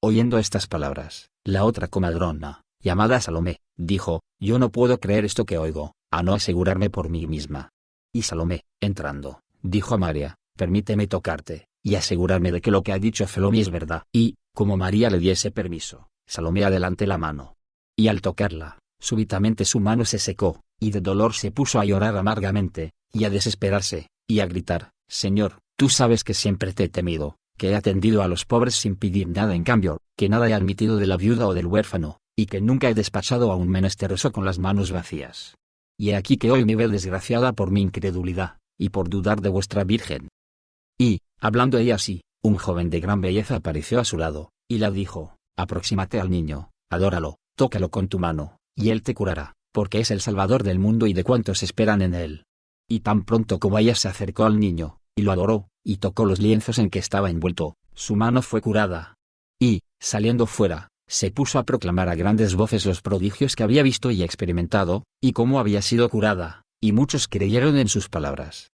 Oyendo estas palabras, la otra comadrona, llamada Salomé, dijo, yo no puedo creer esto que oigo, a no asegurarme por mí misma. Y Salomé, entrando, dijo a María, permíteme tocarte, y asegurarme de que lo que ha dicho Salomé es verdad. Y, como María le diese permiso, Salomé adelante la mano. Y al tocarla, súbitamente su mano se secó, y de dolor se puso a llorar amargamente, y a desesperarse, y a gritar, Señor, tú sabes que siempre te he temido, que he atendido a los pobres sin pedir nada en cambio, que nada he admitido de la viuda o del huérfano, y que nunca he despachado a un menesteroso con las manos vacías. Y he aquí que hoy me veo desgraciada por mi incredulidad, y por dudar de vuestra Virgen. Y, hablando ella así, un joven de gran belleza apareció a su lado, y la dijo, aproxímate al niño, adóralo, tócalo con tu mano, y él te curará, porque es el Salvador del mundo y de cuantos esperan en él. Y tan pronto como ella se acercó al niño, y lo adoró, y tocó los lienzos en que estaba envuelto, su mano fue curada. Y, saliendo fuera, se puso a proclamar a grandes voces los prodigios que había visto y experimentado, y cómo había sido curada, y muchos creyeron en sus palabras.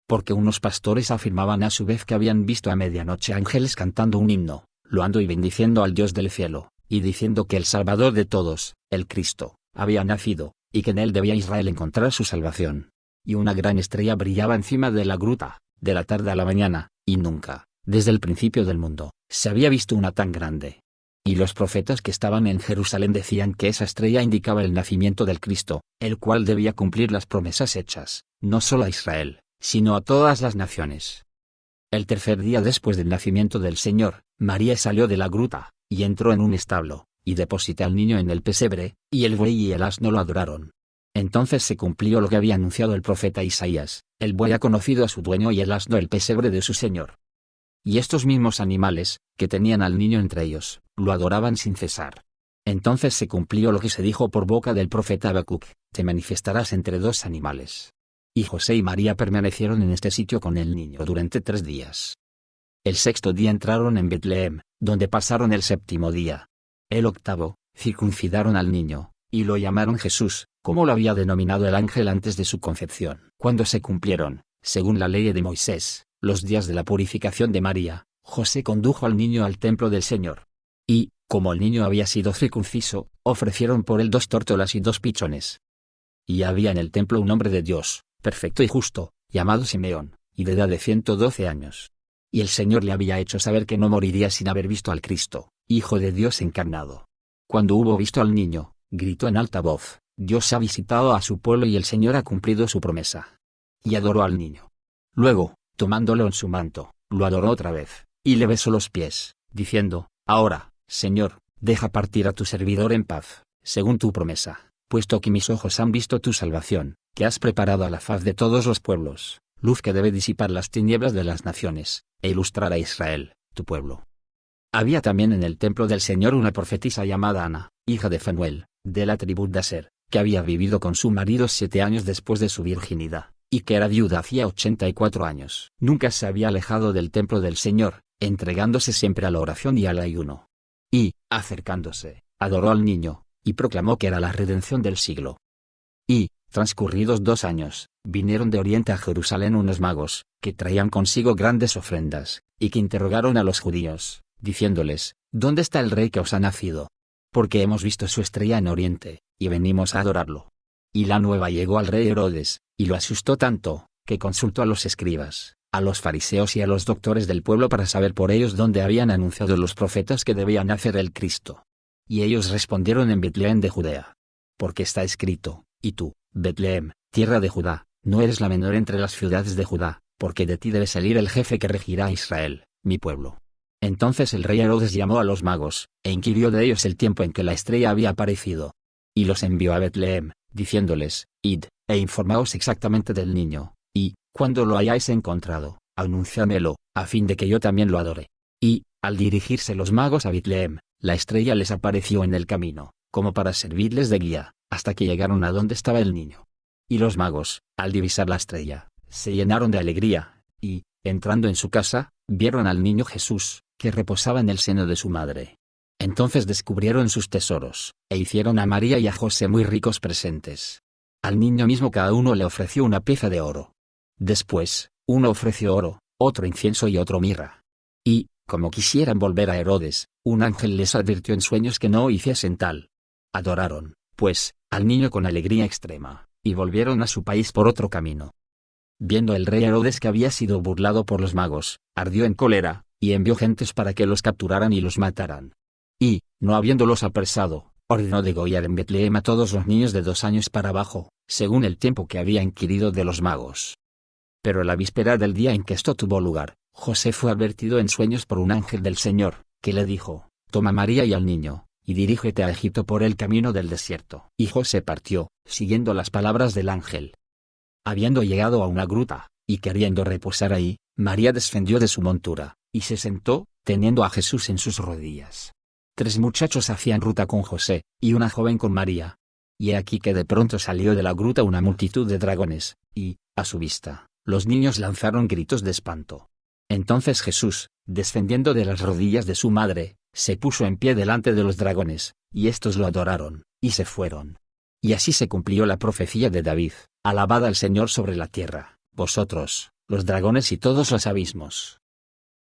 Porque unos pastores afirmaban a su vez que habían visto a medianoche ángeles cantando un himno, loando y bendiciendo al Dios del cielo, y diciendo que el Salvador de todos, el Cristo, había nacido, y que en él debía Israel encontrar su salvación. Y una gran estrella brillaba encima de la gruta, de la tarde a la mañana, y nunca, desde el principio del mundo, se había visto una tan grande. Y los profetas que estaban en Jerusalén decían que esa estrella indicaba el nacimiento del Cristo, el cual debía cumplir las promesas hechas, no solo a Israel, sino a todas las naciones. El tercer día después del nacimiento del Señor, María salió de la gruta, y entró en un establo, y depositó al niño en el pesebre, y el buey y el asno lo adoraron. Entonces se cumplió lo que había anunciado el profeta Isaías, el buey ha conocido a su dueño y el asno el pesebre de su señor. Y estos mismos animales, que tenían al niño entre ellos, lo adoraban sin cesar. Entonces se cumplió lo que se dijo por boca del profeta Habacuc, te manifestarás entre 2 animales. Y José y María permanecieron en este sitio con el niño durante 3 días. El 6º día entraron en Betlehem, donde pasaron el 7º día. El 8º, circuncidaron al niño, y lo llamaron Jesús, como lo había denominado el ángel antes de su concepción. Cuando se cumplieron, según la ley de Moisés, los días de la purificación de María, José condujo al niño al templo del Señor. Y, como el niño había sido circunciso, ofrecieron por él 2 tórtolas y 2 pichones. Y había en el templo un hombre de Dios, perfecto y justo, llamado Simeón, y de edad de 112 años. Y el Señor le había hecho saber que no moriría sin haber visto al Cristo, Hijo de Dios encarnado. Cuando hubo visto al niño, gritó en alta voz, Dios ha visitado a su pueblo y el Señor ha cumplido su promesa. Y adoró al niño. Luego, tomándolo en su manto, lo adoró otra vez, y le besó los pies, diciendo, ahora, Señor, deja partir a tu servidor en paz, según tu promesa, puesto que mis ojos han visto tu salvación, que has preparado a la faz de todos los pueblos, luz que debe disipar las tinieblas de las naciones, e ilustrar a Israel, tu pueblo. Había también en el templo del Señor una profetisa llamada Ana, hija de Fanuel, de la tribu de Aser, que había vivido con su marido 7 años después de su virginidad, y que era viuda hacía 84 años. Nunca se había alejado del templo del Señor, entregándose siempre a la oración y al ayuno. Y, acercándose, adoró al niño, y proclamó que era la redención del siglo. Y, transcurridos 2 años, vinieron de Oriente a Jerusalén unos magos, que traían consigo grandes ofrendas, y que interrogaron a los judíos, diciéndoles, ¿dónde está el rey que os ha nacido? Porque hemos visto su estrella en Oriente, y venimos a adorarlo. Y la nueva llegó al rey Herodes, y lo asustó tanto, que consultó a los escribas, a los fariseos y a los doctores del pueblo para saber por ellos dónde habían anunciado los profetas que debía nacer el Cristo. Y ellos respondieron en Betlehem de Judea. Porque está escrito, y tú, Betlehem, tierra de Judá, no eres la menor entre las ciudades de Judá, porque de ti debe salir el jefe que regirá a Israel, mi pueblo. Entonces el rey Herodes llamó a los magos, e inquirió de ellos el tiempo en que la estrella había aparecido. Y los envió a Betlehem, diciéndoles: Id, e informaos exactamente del niño, y, cuando lo hayáis encontrado, anunciádmelo, a fin de que yo también lo adore. Y, al dirigirse los magos a Betlehem, la estrella les apareció en el camino, como para servirles de guía, hasta que llegaron a donde estaba el niño. Y los magos, al divisar la estrella, se llenaron de alegría, y, entrando en su casa, vieron al niño Jesús, que reposaba en el seno de su madre. Entonces descubrieron sus tesoros, e hicieron a María y a José muy ricos presentes. Al niño mismo cada uno le ofreció una pieza de oro. Después, uno ofreció oro, otro incienso y otro mirra. Y, como quisieran volver a Herodes, un ángel les advirtió en sueños que no hiciesen tal. Adoraron, pues, al niño con alegría extrema, y volvieron a su país por otro camino. Viendo el rey Herodes que había sido burlado por los magos, ardió en cólera, y envió gentes para que los capturaran y los mataran. Y, no habiéndolos apresado, ordenó degollar en Betlehem a todos los niños de 2 años para abajo, según el tiempo que había inquirido de los magos. Pero la víspera del día en que esto tuvo lugar, José fue advertido en sueños por un ángel del Señor, que le dijo: Toma a María y al niño, y dirígete a Egipto por el camino del desierto. Y José partió, siguiendo las palabras del ángel. Habiendo llegado a una gruta, y queriendo reposar ahí, María descendió de su montura, y se sentó, teniendo a Jesús en sus rodillas. 3 muchachos hacían ruta con José, y una joven con María. Y he aquí que de pronto salió de la gruta una multitud de dragones, y, a su vista, los niños lanzaron gritos de espanto. Entonces Jesús, descendiendo de las rodillas de su madre, se puso en pie delante de los dragones, y éstos lo adoraron, y se fueron. Y así se cumplió la profecía de David: Alabad al Señor sobre la tierra, vosotros, los dragones y todos los abismos.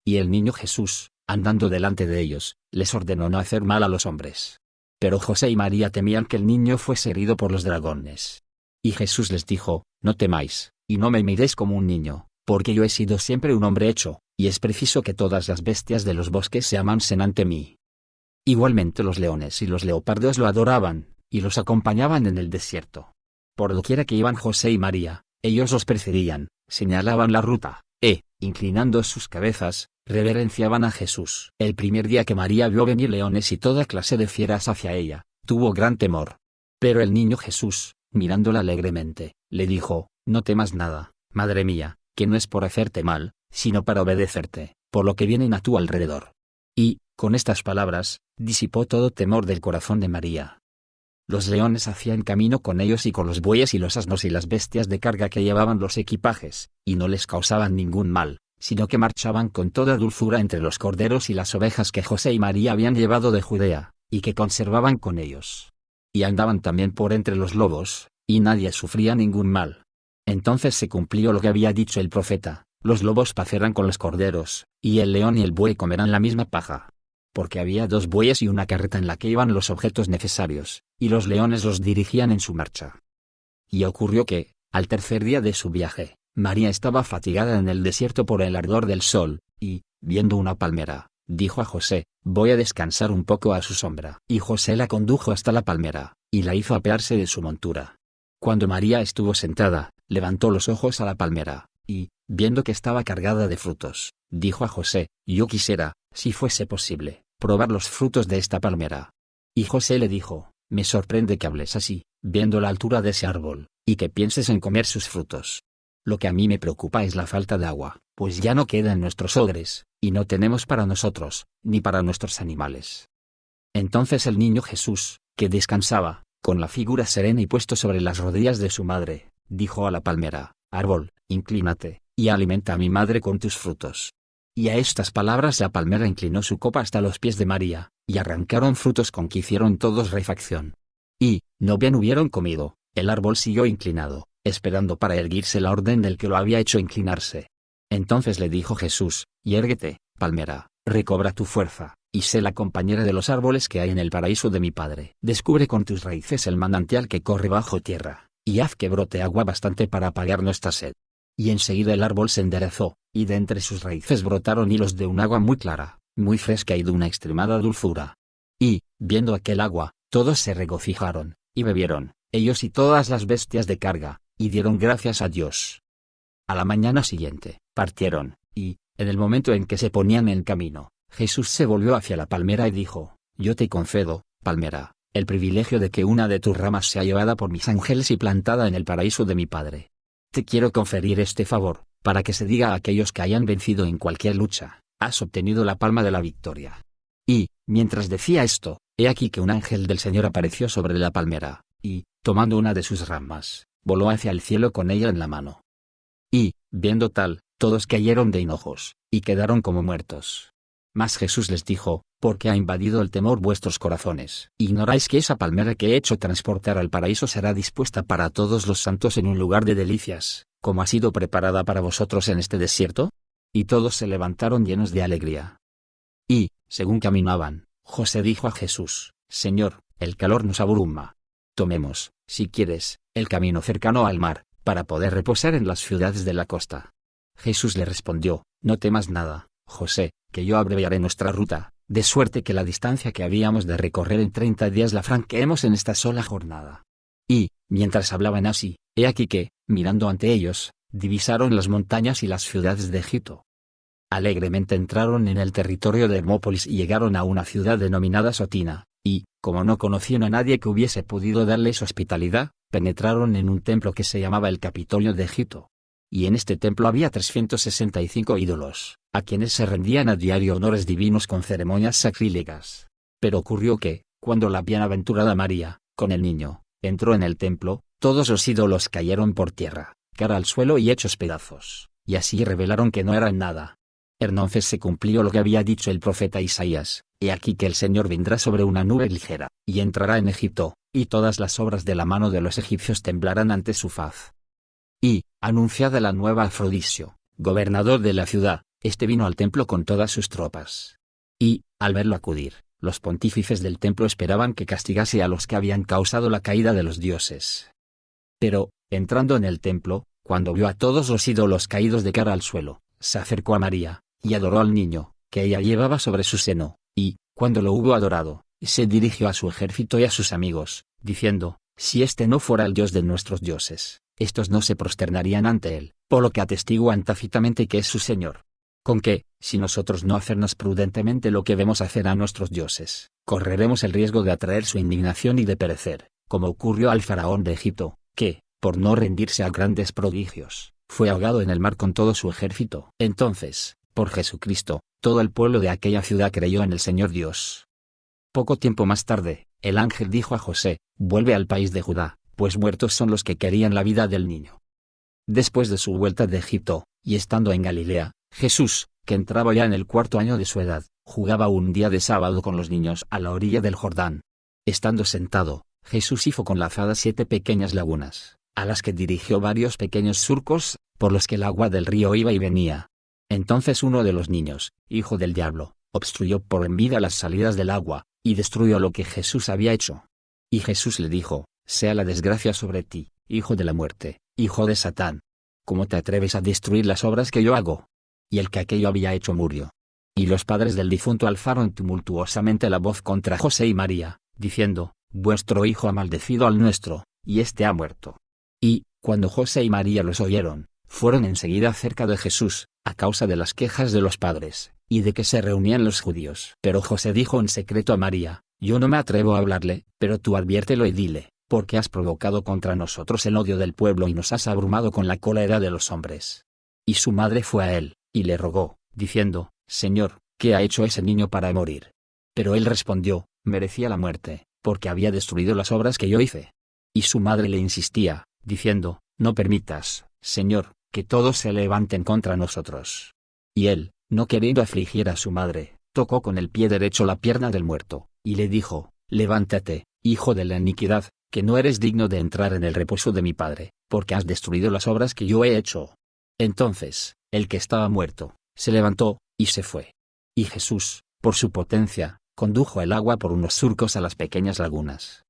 Y el niño Jesús, andando delante de ellos, les ordenó no hacer mal a los hombres. Pero José y María temían que el niño fuese herido por los dragones. Y Jesús les dijo: No temáis, y no me miréis como un niño, porque yo he sido siempre un hombre hecho, y es preciso que todas las bestias de los bosques se amansen ante mí. Igualmente los leones y los leopardos lo adoraban, y los acompañaban en el desierto. Por doquiera que iban José y María, ellos los precedían, señalaban la ruta, inclinando sus cabezas, reverenciaban a Jesús. El primer día que María vio venir leones y toda clase de fieras hacia ella, tuvo gran temor. Pero el niño Jesús, mirándola alegremente, le dijo: No temas nada, madre mía, que no es por hacerte mal, sino para obedecerte, por lo que vienen a tu alrededor. Y, con estas palabras, disipó todo temor del corazón de María. Los leones hacían camino con ellos y con los bueyes y los asnos y las bestias de carga que llevaban los equipajes, y no les causaban ningún mal, sino que marchaban con toda dulzura entre los corderos y las ovejas que José y María habían llevado de Judea, y que conservaban con ellos. Y andaban también por entre los lobos, y nadie sufría ningún mal. Entonces se cumplió lo que había dicho el profeta: Los lobos pacerán con los corderos, y el león y el buey comerán la misma paja. Porque había 2 bueyes y una carreta en la que iban los objetos necesarios, y los leones los dirigían en su marcha. Y ocurrió que, al tercer día de su viaje, María estaba fatigada en el desierto por el ardor del sol, y, viendo una palmera, dijo a José: Voy a descansar un poco a su sombra. Y José la condujo hasta la palmera, y la hizo apearse de su montura. Cuando María estuvo sentada, levantó los ojos a la palmera, y, viendo que estaba cargada de frutos, dijo a José: Yo quisiera, si fuese posible, probar los frutos de esta palmera. Y José le dijo: Me sorprende que hables así, viendo la altura de ese árbol, y que pienses en comer sus frutos. Lo que a mí me preocupa es la falta de agua, pues ya no queda en nuestros odres, y no tenemos para nosotros, ni para nuestros animales. Entonces el niño Jesús, que descansaba, con la figura serena y puesto sobre las rodillas de su madre, dijo a la palmera: Árbol, inclínate, y alimenta a mi madre con tus frutos. Y a estas palabras la palmera inclinó su copa hasta los pies de María, y arrancaron frutos con que hicieron todos refacción. Y, no bien hubieron comido, el árbol siguió inclinado, esperando para erguirse la orden del que lo había hecho inclinarse. Entonces le dijo Jesús: Yérguete, palmera, recobra tu fuerza, y sé la compañera de los árboles que hay en el paraíso de mi Padre. Descubre con tus raíces el manantial que corre bajo tierra, y haz que brote agua bastante para apagar nuestra sed. Y enseguida el árbol se enderezó, y de entre sus raíces brotaron hilos de un agua muy clara, muy fresca y de una extremada dulzura. Y, viendo aquel agua, todos se regocijaron, y bebieron, ellos y todas las bestias de carga, y dieron gracias a Dios. A la mañana siguiente, partieron, y, en el momento en que se ponían en camino, Jesús se volvió hacia la palmera y dijo: Yo te concedo, palmera, el privilegio de que una de tus ramas sea llevada por mis ángeles y plantada en el paraíso de mi Padre. Te quiero conferir este favor, para que se diga a aquellos que hayan vencido en cualquier lucha: has obtenido la palma de la victoria. Y, mientras decía esto, he aquí que un ángel del Señor apareció sobre la palmera, y, tomando una de sus ramas, voló hacia el cielo con ella en la mano. Y, viendo tal, todos cayeron de hinojos, y quedaron como muertos. Mas Jesús les dijo: ¿Por qué ha invadido el temor vuestros corazones? ¿Ignoráis que esa palmera que he hecho transportar al paraíso será dispuesta para todos los santos en un lugar de delicias, como ha sido preparada para vosotros en este desierto? Y todos se levantaron llenos de alegría. Y, según caminaban, José dijo a Jesús: Señor, el calor nos abruma. Tomemos, si quieres, el camino cercano al mar, para poder reposar en las ciudades de la costa. Jesús le respondió: No temas nada, José, que yo abreviaré nuestra ruta, de suerte que la distancia que habíamos de recorrer en 30 días la franqueemos en esta sola jornada. Y, mientras hablaban así, he aquí que, mirando ante ellos, divisaron las montañas y las ciudades de Egipto. Alegremente entraron en el territorio de Hermópolis y llegaron a una ciudad denominada Sotina, y, como no conocían a nadie que hubiese podido darles hospitalidad, penetraron en un templo que se llamaba el Capitolio de Egipto. Y en este templo había 365 ídolos, a quienes se rendían a diario honores divinos con ceremonias sacrílegas. Pero ocurrió que, cuando la bienaventurada María, con el niño, entró en el templo, todos los ídolos cayeron por tierra, cara al suelo y hechos pedazos, y así revelaron que no eran nada. Entonces se cumplió lo que había dicho el profeta Isaías: He aquí que el Señor vendrá sobre una nube ligera, y entrará en Egipto, y todas las obras de la mano de los egipcios temblarán ante su faz. Y, anunciada la nueva Afrodisio, gobernador de la ciudad, este vino al templo con todas sus tropas. Y, al verlo acudir, los pontífices del templo esperaban que castigase a los que habían causado la caída de los dioses. Pero, entrando en el templo, cuando vio a todos los ídolos caídos de cara al suelo, se acercó a María, y adoró al niño, que ella llevaba sobre su seno, y, cuando lo hubo adorado, se dirigió a su ejército y a sus amigos, diciendo: Si este no fuera el Dios de nuestros dioses, estos no se prosternarían ante él, por lo que atestiguan tácitamente que es su Señor. Con que, si nosotros no hacemos prudentemente lo que vemos hacer a nuestros dioses, correremos el riesgo de atraer su indignación y de perecer, como ocurrió al faraón de Egipto, que, por no rendirse a grandes prodigios, fue ahogado en el mar con todo su ejército. Entonces, por Jesucristo, todo el pueblo de aquella ciudad creyó en el Señor Dios. Poco tiempo más tarde, el ángel dijo a José: Vuelve al país de Judá, pues muertos son los que querían la vida del niño. Después de su vuelta de Egipto, y estando en Galilea, Jesús, que entraba ya en el 4º año de su edad, jugaba un día de sábado con los niños a la orilla del Jordán. Estando sentado, Jesús hizo con la azada 7 pequeñas lagunas, a las que dirigió varios pequeños surcos, por los que el agua del río iba y venía. Entonces uno de los niños, hijo del diablo, obstruyó por envidia las salidas del agua, y destruyó lo que Jesús había hecho. Y Jesús le dijo: Sea la desgracia sobre ti, hijo de la muerte, hijo de Satán. ¿Cómo te atreves a destruir las obras que yo hago? Y el que aquello había hecho murió. Y los padres del difunto alzaron tumultuosamente la voz contra José y María, diciendo: Vuestro hijo ha maldecido al nuestro, y éste ha muerto. Y, cuando José y María los oyeron, fueron enseguida cerca de Jesús, a causa de las quejas de los padres, y de que se reunían los judíos. Pero José dijo en secreto a María: Yo no me atrevo a hablarle, pero tú adviértelo y dile: porque has provocado contra nosotros el odio del pueblo y nos has abrumado con la cólera de los hombres. Y su madre fue a él, y le rogó, diciendo: Señor, ¿qué ha hecho ese niño para morir? Pero él respondió: Merecía la muerte, porque había destruido las obras que yo hice. Y su madre le insistía, diciendo: No permitas, Señor, que todos se levanten contra nosotros. Y él, no queriendo afligir a su madre, tocó con el pie derecho la pierna del muerto, y le dijo: Levántate, hijo de la iniquidad, que no eres digno de entrar en el reposo de mi Padre, porque has destruido las obras que yo he hecho. Entonces, el que estaba muerto, se levantó, y se fue. Y Jesús, por su potencia, condujo el agua por unos surcos a las pequeñas lagunas.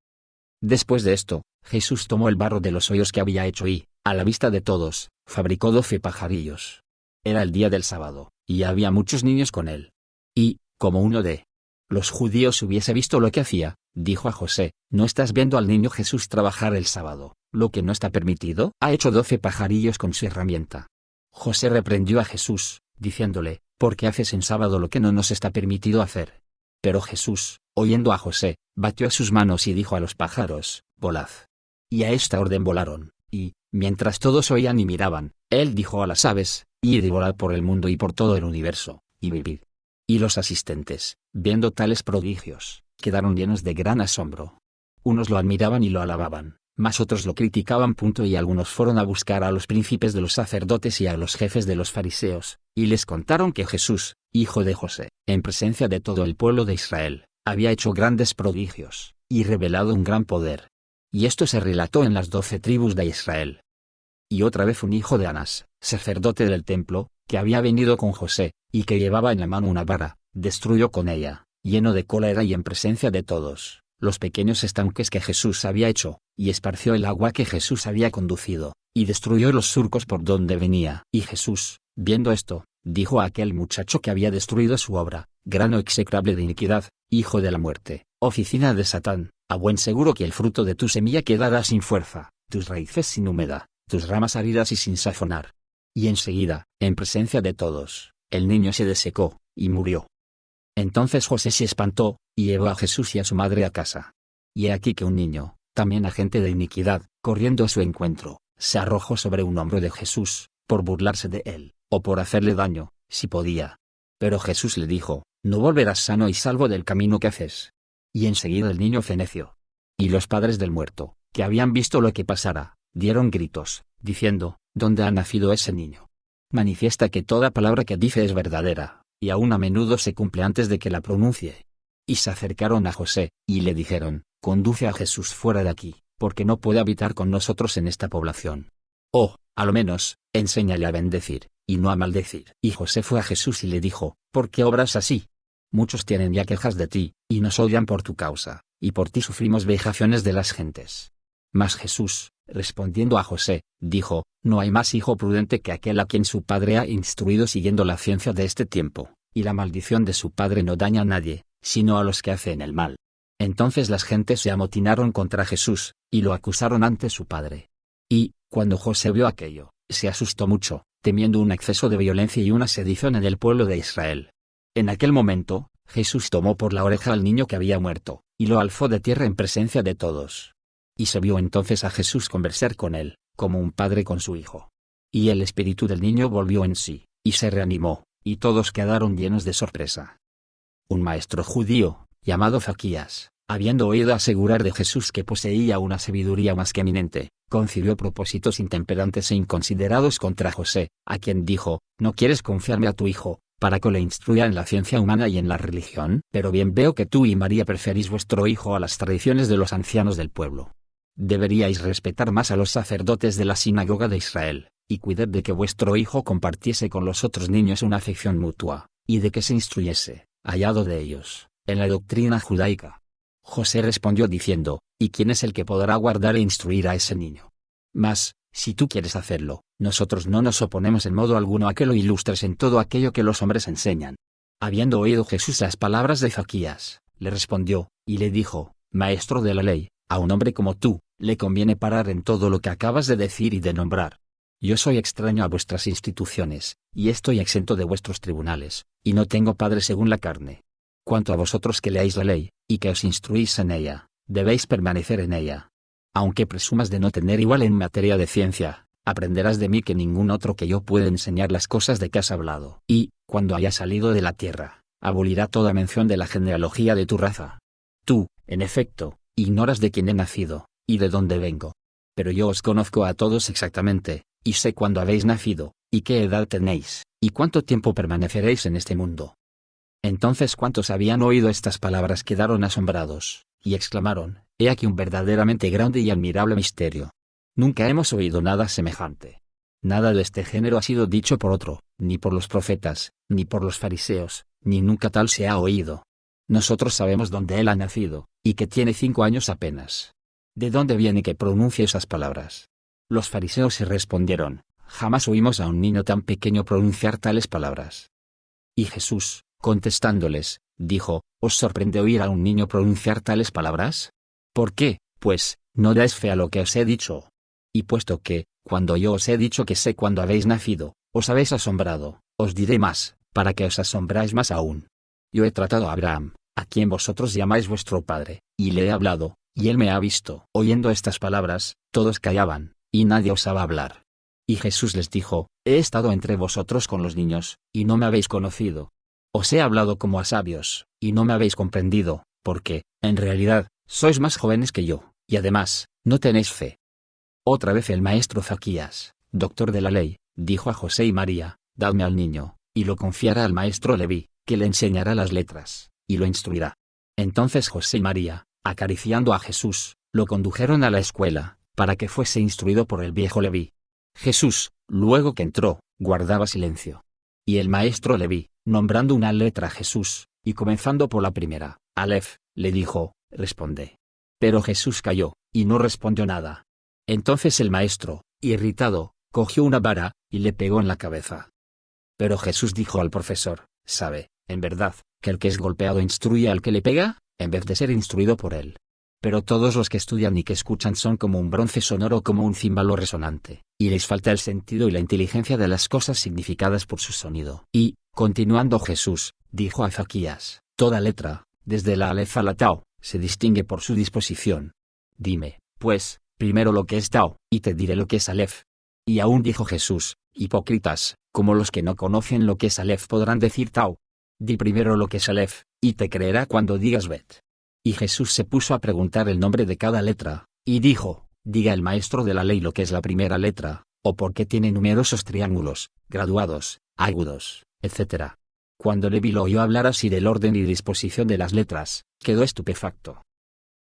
Después de esto, Jesús tomó el barro de los hoyos que había hecho y, a la vista de todos, fabricó 12 pajarillos. Era el día del sábado, y había muchos niños con él. Y, como uno de los judíos hubiese visto lo que hacía, dijo a José: ¿No estás viendo al niño Jesús trabajar el sábado, lo que no está permitido? Ha hecho 12 pajarillos con su herramienta. José reprendió a Jesús, diciéndole: ¿por qué haces en sábado lo que no nos está permitido hacer? Pero Jesús, oyendo a José, batió sus manos y dijo a los pájaros, volad. Y a esta orden volaron, y, mientras todos oían y miraban, él dijo a las aves, id y volad por el mundo y por todo el universo, y vivid. Y los asistentes, viendo tales prodigios, quedaron llenos de gran asombro. Unos lo admiraban y lo alababan, mas otros lo criticaban. Y algunos fueron a buscar a los príncipes de los sacerdotes y a los jefes de los fariseos, y les contaron que Jesús, hijo de José, en presencia de todo el pueblo de Israel, había hecho grandes prodigios, y revelado un gran poder. Y esto se relató en las 12 tribus de Israel. Y otra vez un hijo de Anás, sacerdote del templo, que había venido con José, y que llevaba en la mano una vara, destruyó con ella, lleno de cólera y en presencia de todos, los pequeños estanques que Jesús había hecho, y esparció el agua que Jesús había conducido, y destruyó los surcos por donde venía. Y Jesús, viendo esto, dijo a aquel muchacho que había destruido su obra, grano execrable de iniquidad, hijo de la muerte, oficina de Satán, a buen seguro que el fruto de tu semilla quedará sin fuerza, tus raíces sin humedad, tus ramas áridas y sin sazonar. Y enseguida, en presencia de todos, el niño se desecó, y murió. Entonces José se espantó, y llevó a Jesús y a su madre a casa. Y he aquí que un niño, también agente de iniquidad, corriendo a su encuentro, se arrojó sobre un hombro de Jesús, por burlarse de él, o por hacerle daño, si podía. Pero Jesús le dijo, no volverás sano y salvo del camino que haces. Y enseguida el niño feneció. Y los padres del muerto, que habían visto lo que pasara, dieron gritos, diciendo, ¿dónde ha nacido ese niño? Manifiesta que toda palabra que dice es verdadera, y aún a menudo se cumple antes de que la pronuncie. Y se acercaron a José, y le dijeron, conduce a Jesús fuera de aquí, porque no puede habitar con nosotros en esta población. O, a lo menos, enséñale a bendecir, y no a maldecir. Y José fue a Jesús y le dijo, ¿por qué obras así? Muchos tienen ya quejas de ti, y nos odian por tu causa, y por ti sufrimos vejaciones de las gentes. Mas Jesús, respondiendo a José, dijo, no hay más hijo prudente que aquel a quien su padre ha instruido siguiendo la ciencia de este tiempo, y la maldición de su padre no daña a nadie, sino a los que hacen el mal. Entonces las gentes se amotinaron contra Jesús, y lo acusaron ante su padre. Y, cuando José vio aquello, se asustó mucho, temiendo un exceso de violencia y una sedición en el pueblo de Israel. En aquel momento, Jesús tomó por la oreja al niño que había muerto, y lo alzó de tierra en presencia de todos. Y se vio entonces a Jesús conversar con él, como un padre con su hijo. Y el espíritu del niño volvió en sí, y se reanimó, y todos quedaron llenos de sorpresa. Un maestro judío, llamado Zaquías, habiendo oído asegurar de Jesús que poseía una sabiduría más que eminente, concibió propósitos intemperantes e inconsiderados contra José, a quien dijo, ¿no quieres confiarme a tu hijo, para que le instruya en la ciencia humana y en la religión? Pero bien veo que tú y María preferís vuestro hijo a las tradiciones de los ancianos del pueblo. Deberíais respetar más a los sacerdotes de la sinagoga de Israel, y cuidad de que vuestro hijo compartiese con los otros niños una afección mutua, y de que se instruyese, hallado de ellos, en la doctrina judaica. José respondió diciendo, ¿y quién es el que podrá guardar e instruir a ese niño? Mas, si tú quieres hacerlo, nosotros no nos oponemos en modo alguno a que lo ilustres en todo aquello que los hombres enseñan. Habiendo oído Jesús las palabras de Zaquías, le respondió, y le dijo, Maestro de la ley, a un hombre como tú, le conviene parar en todo lo que acabas de decir y de nombrar. Yo soy extraño a vuestras instituciones, y estoy exento de vuestros tribunales, y no tengo padre según la carne. Cuanto a vosotros que leáis la ley, y que os instruís en ella, debéis permanecer en ella. Aunque presumas de no tener igual en materia de ciencia, aprenderás de mí que ningún otro que yo puede enseñar las cosas de que has hablado. Y, cuando haya salido de la tierra, abolirá toda mención de la genealogía de tu raza. Tú, en efecto, ignoras de quién he nacido, y de dónde vengo. Pero yo os conozco a todos exactamente, y sé cuándo habéis nacido, y qué edad tenéis, y cuánto tiempo permaneceréis en este mundo. Entonces cuantos habían oído estas palabras quedaron asombrados, y exclamaron, he aquí un verdaderamente grande y admirable misterio. Nunca hemos oído nada semejante. Nada de este género ha sido dicho por otro, ni por los profetas, ni por los fariseos, ni nunca tal se ha oído. Nosotros sabemos dónde él ha nacido, y que tiene 5 años apenas. ¿De dónde viene que pronuncie esas palabras? Los fariseos se respondieron, jamás oímos a un niño tan pequeño pronunciar tales palabras. Y Jesús, contestándoles, dijo, ¿os sorprende oír a un niño pronunciar tales palabras? ¿Por qué, pues, no dais fe a lo que os he dicho? Y puesto que, cuando yo os he dicho que sé cuándo habéis nacido, os habéis asombrado, os diré más, para que os asombráis más aún. Yo he tratado a Abraham, a quien vosotros llamáis vuestro padre, y le he hablado, y él me ha visto. Oyendo estas palabras, todos callaban, y nadie osaba hablar. Y Jesús les dijo: He estado entre vosotros con los niños, y no me habéis conocido. Os he hablado como a sabios, y no me habéis comprendido, porque, en realidad, sois más jóvenes que yo, y además, no tenéis fe. Otra vez el maestro Zaquías, doctor de la ley, dijo a José y María: Dadme al niño, y lo confiará al maestro Leví, que le enseñará las letras, y lo instruirá. Entonces José y María, acariciando a Jesús, lo condujeron a la escuela, para que fuese instruido por el viejo Leví. Jesús, luego que entró, guardaba silencio. Y el maestro Leví, nombrando una letra a Jesús, y comenzando por la primera, Alef, le dijo: Responde. Pero Jesús calló, y no respondió nada. Entonces el maestro, irritado, cogió una vara, y le pegó en la cabeza. Pero Jesús dijo al profesor: Sabe, en verdad, que el que es golpeado instruye al que le pega, en vez de ser instruido por él. Pero todos los que estudian y que escuchan son como un bronce sonoro o como un címbalo resonante, y les falta el sentido y la inteligencia de las cosas significadas por su sonido. Y, continuando Jesús, dijo a Zaquías: Toda letra, desde la alef a la tau, se distingue por su disposición. Dime, pues, primero lo que es tau, y te diré lo que es alef. Y aún dijo Jesús: Hipócritas, como los que no conocen lo que es alef podrán decir tau. Di primero lo que es alef, y te creerá cuando digas bet. Y Jesús se puso a preguntar el nombre de cada letra, y dijo: Diga el maestro de la ley lo que es la primera letra, o por qué tiene numerosos triángulos, graduados, agudos, etc. Cuando Leví lo oyó hablar así del orden y disposición de las letras, quedó estupefacto.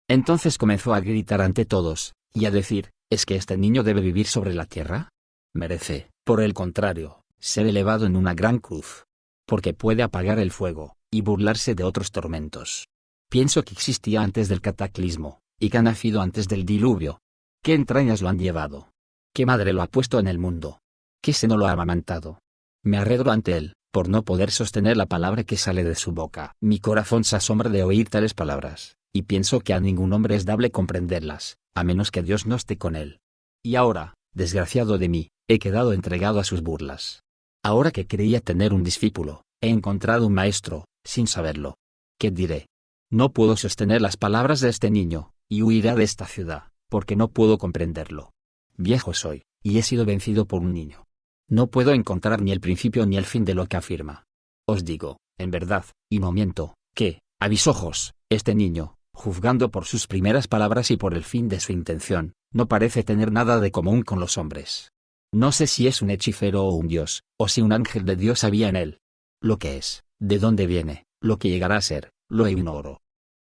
Entonces comenzó a gritar ante todos, y a decir: ¿Es que este niño debe vivir sobre la tierra? Merece, por el contrario, ser elevado en una gran cruz. Porque puede apagar el fuego, y burlarse de otros tormentos. Pienso que existía antes del cataclismo, y que ha nacido antes del diluvio. ¿Qué entrañas lo han llevado? ¿Qué madre lo ha puesto en el mundo? ¿Qué seno lo ha amamantado? Me arredro ante él, por no poder sostener la palabra que sale de su boca. Mi corazón se asombra de oír tales palabras, y pienso que a ningún hombre es dable comprenderlas, a menos que Dios no esté con él. Y ahora, desgraciado de mí, he quedado entregado a sus burlas. Ahora que creía tener un discípulo, he encontrado un maestro, sin saberlo. ¿Qué diré? No puedo sostener las palabras de este niño, y huiré de esta ciudad, porque no puedo comprenderlo. Viejo soy, y he sido vencido por un niño. No puedo encontrar ni el principio ni el fin de lo que afirma. Os digo, en verdad, y no miento, que, a mis ojos, este niño, juzgando por sus primeras palabras y por el fin de su intención, no parece tener nada de común con los hombres. No sé si es un hechicero o un dios, o si un ángel de Dios había en él. Lo que es, de dónde viene, lo que llegará a ser, lo ignoro.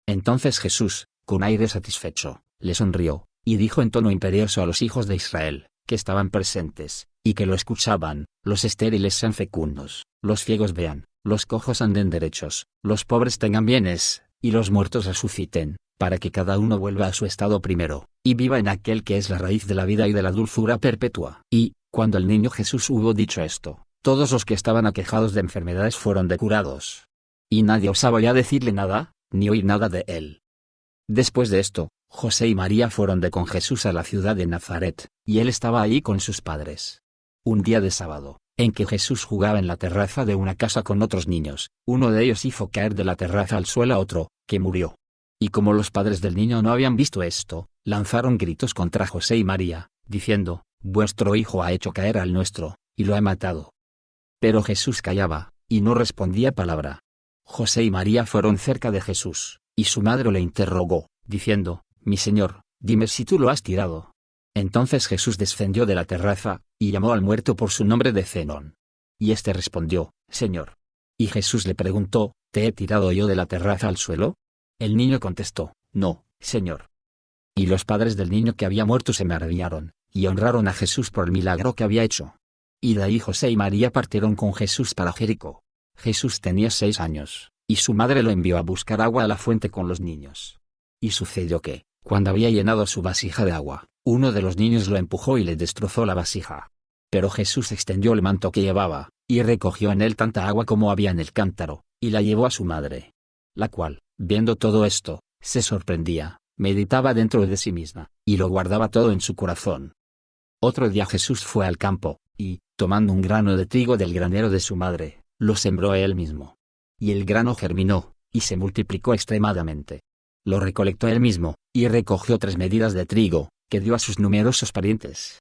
Entonces Jesús, con aire satisfecho, le sonrió, y dijo en tono imperioso a los hijos de Israel, que estaban presentes, y que lo escuchaban: los estériles sean fecundos, los ciegos vean, los cojos anden derechos, los pobres tengan bienes, y los muertos resuciten, para que cada uno vuelva a su estado primero, y viva en aquel que es la raíz de la vida y de la dulzura perpetua. Y, cuando el niño Jesús hubo dicho esto, todos los que estaban aquejados de enfermedades fueron curados. Y nadie osaba ya decirle nada, ni oír nada de él. Después de esto, José y María fueron con Jesús a la ciudad de Nazaret, y él estaba allí con sus padres. Un día de sábado, en que Jesús jugaba en la terraza de una casa con otros niños, uno de ellos hizo caer de la terraza al suelo a otro, que murió. Y como los padres del niño no habían visto esto, lanzaron gritos contra José y María, diciendo: Vuestro hijo ha hecho caer al nuestro, y lo ha matado. Pero Jesús callaba, y no respondía palabra. José y María fueron cerca de Jesús, y su madre le interrogó, diciendo: Mi Señor, dime si tú lo has tirado. Entonces Jesús descendió de la terraza, y llamó al muerto por su nombre de Zenón. Y éste respondió: Señor. Y Jesús le preguntó: ¿Te he tirado yo de la terraza al suelo? El niño contestó: No, Señor. Y los padres del niño que había muerto se maravillaron, y honraron a Jesús por el milagro que había hecho. Y de ahí José y María partieron con Jesús para Jericó. Jesús tenía 6 años, y su madre lo envió a buscar agua a la fuente con los niños. Y sucedió que, cuando había llenado su vasija de agua, uno de los niños lo empujó y le destrozó la vasija. Pero Jesús extendió el manto que llevaba, y recogió en él tanta agua como había en el cántaro, y la llevó a su madre. La cual, viendo todo esto, se sorprendía, meditaba dentro de sí misma, y lo guardaba todo en su corazón. Otro día Jesús fue al campo, y, tomando un grano de trigo del granero de su madre, lo sembró él mismo. Y el grano germinó, y se multiplicó extremadamente. Lo recolectó él mismo, y recogió 3 medidas de trigo, que dio a sus numerosos parientes.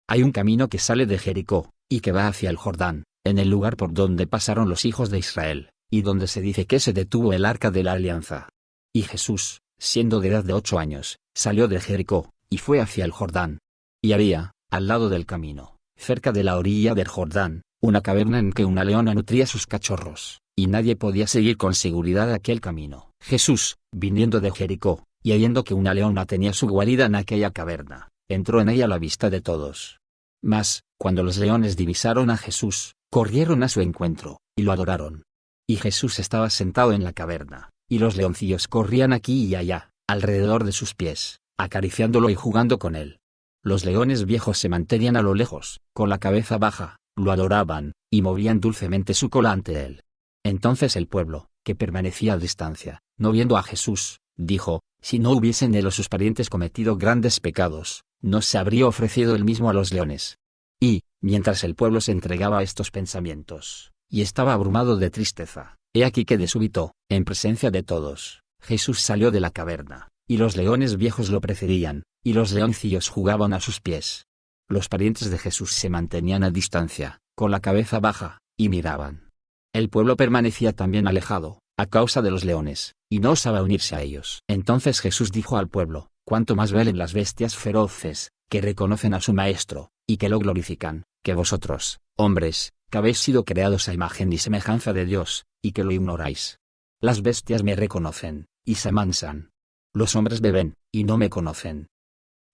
Hay un camino que sale de Jericó, y que va hacia el Jordán, en el lugar por donde pasaron los hijos de Israel, y donde se dice que se detuvo el arca de la alianza. Y Jesús, siendo de edad de 8 años, salió de Jericó, y fue hacia el Jordán. Y había, al lado del camino, cerca de la orilla del Jordán, una caverna en que una leona nutría sus cachorros, y nadie podía seguir con seguridad aquel camino. Jesús, viniendo de Jericó, y oyendo que una leona tenía su guarida en aquella caverna, entró en ella a la vista de todos. Mas, cuando los leones divisaron a Jesús, corrieron a su encuentro, y lo adoraron. Y Jesús estaba sentado en la caverna, y los leoncillos corrían aquí y allá, alrededor de sus pies, acariciándolo y jugando con él. Los leones viejos se mantenían a lo lejos, con la cabeza baja, lo adoraban, y movían dulcemente su cola ante él. Entonces el pueblo, que permanecía a distancia, no viendo a Jesús, dijo: si no hubiesen él o sus parientes cometido grandes pecados, no se habría ofrecido él mismo a los leones. Y, mientras el pueblo se entregaba a estos pensamientos, y estaba abrumado de tristeza, he aquí que de súbito, en presencia de todos, Jesús salió de la caverna, y los leones viejos lo precedían, y los leoncillos jugaban a sus pies. Los parientes de Jesús se mantenían a distancia, con la cabeza baja, y miraban. El pueblo permanecía también alejado, a causa de los leones, y no osaba unirse a ellos. Entonces Jesús dijo al pueblo: cuánto más valen las bestias feroces, que reconocen a su maestro, y que lo glorifican, que vosotros, hombres, que habéis sido creados a imagen y semejanza de Dios, y que lo ignoráis. Las bestias me reconocen, y se amansan. Los hombres beben, y no me conocen.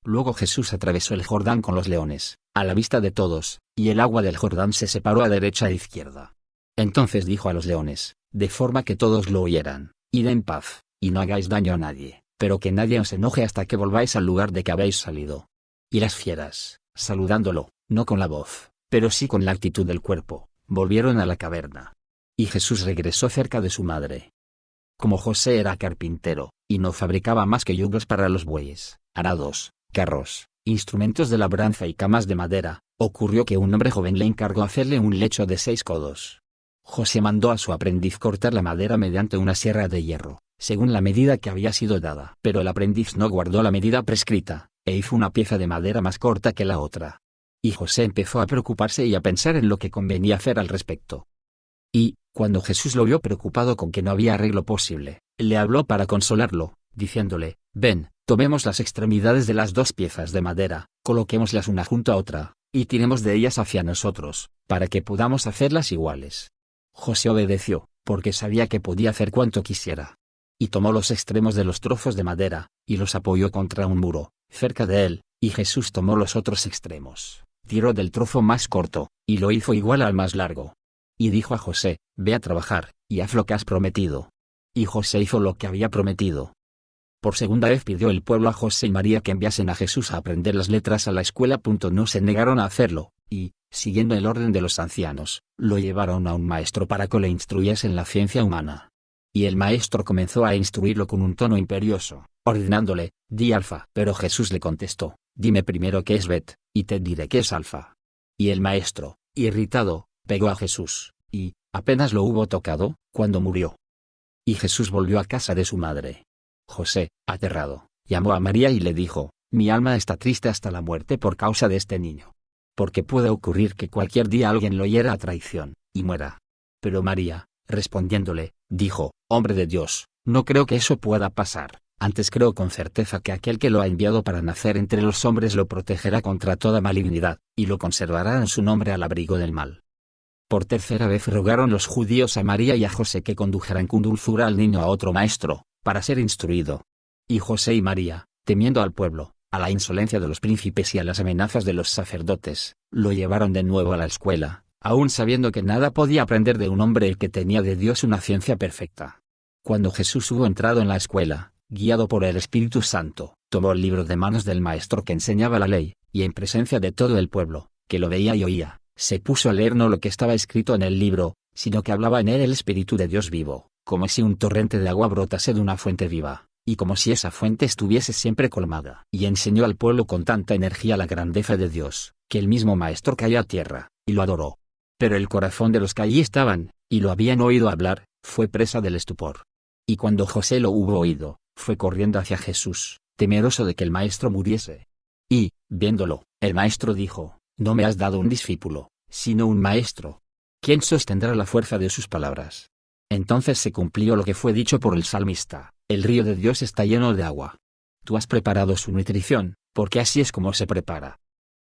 Luego Jesús atravesó el Jordán con los leones, a la vista de todos, y el agua del Jordán se separó a derecha e izquierda. Entonces dijo a los leones, de forma que todos lo oyeran: id en paz, y no hagáis daño a nadie, pero que nadie os enoje hasta que volváis al lugar de que habéis salido. Y las fieras, saludándolo, no con la voz, pero sí con la actitud del cuerpo, volvieron a la caverna. Y Jesús regresó cerca de su madre. Como José era carpintero, y no fabricaba más que yugos para los bueyes, arados, carros, instrumentos de labranza y camas de madera, ocurrió que un hombre joven le encargó hacerle un lecho de 6 codos. José mandó a su aprendiz cortar la madera mediante una sierra de hierro, según la medida que había sido dada. Pero el aprendiz no guardó la medida prescrita, e hizo una pieza de madera más corta que la otra. Y José empezó a preocuparse y a pensar en lo que convenía hacer al respecto. Y, cuando Jesús lo vio preocupado con que no había arreglo posible, le habló para consolarlo, diciéndole: ven, tomemos las extremidades de las 2 piezas de madera, coloquémoslas una junto a otra, y tiremos de ellas hacia nosotros, para que podamos hacerlas iguales. José obedeció, porque sabía que podía hacer cuanto quisiera. Y tomó los extremos de los trozos de madera, y los apoyó contra un muro, cerca de él, y Jesús tomó los otros extremos, tiró del trozo más corto, y lo hizo igual al más largo. Y dijo a José: ve a trabajar, y haz lo que has prometido. Y José hizo lo que había prometido. Por segunda vez pidió el pueblo a José y María que enviasen a Jesús a aprender las letras a la escuela. No se negaron a hacerlo, y, siguiendo el orden de los ancianos, lo llevaron a un maestro para que lo instruyese en la ciencia humana. Y el maestro comenzó a instruirlo con un tono imperioso, ordenándole: di alfa. Pero Jesús le contestó: dime primero qué es bet, y te diré qué es alfa. Y el maestro, irritado, pegó a Jesús, y, apenas lo hubo tocado, cuando murió. Y Jesús volvió a casa de su madre. José, aterrado, llamó a María y le dijo: mi alma está triste hasta la muerte por causa de este niño. Porque puede ocurrir que cualquier día alguien lo hiera a traición, y muera. Pero María, respondiéndole, dijo: hombre de Dios, no creo que eso pueda pasar, antes creo con certeza que aquel que lo ha enviado para nacer entre los hombres lo protegerá contra toda malignidad, y lo conservará en su nombre al abrigo del mal. Por tercera vez rogaron los judíos a María y a José que condujeran con dulzura al niño a otro maestro, para ser instruido. Y José y María, temiendo al pueblo, a la insolencia de los príncipes y a las amenazas de los sacerdotes, lo llevaron de nuevo a la escuela, aun sabiendo que nada podía aprender de un hombre que tenía de Dios una ciencia perfecta. Cuando Jesús hubo entrado en la escuela, guiado por el Espíritu Santo, tomó el libro de manos del maestro que enseñaba la ley, y en presencia de todo el pueblo, que lo veía y oía, se puso a leer no lo que estaba escrito en el libro, sino que hablaba en él el Espíritu de Dios vivo, como si un torrente de agua brotase de una fuente viva, y como si esa fuente estuviese siempre colmada. Y enseñó al pueblo con tanta energía la grandeza de Dios, que el mismo maestro cayó a tierra, y lo adoró. Pero el corazón de los que allí estaban, y lo habían oído hablar, fue presa del estupor. Y cuando José lo hubo oído, fue corriendo hacia Jesús, temeroso de que el maestro muriese. Y, viéndolo, el maestro dijo: No me has dado un discípulo, sino un maestro. ¿Quién sostendrá la fuerza de sus palabras? Entonces se cumplió lo que fue dicho por el salmista: El río de Dios está lleno de agua. Tú has preparado su nutrición, porque así es como se prepara.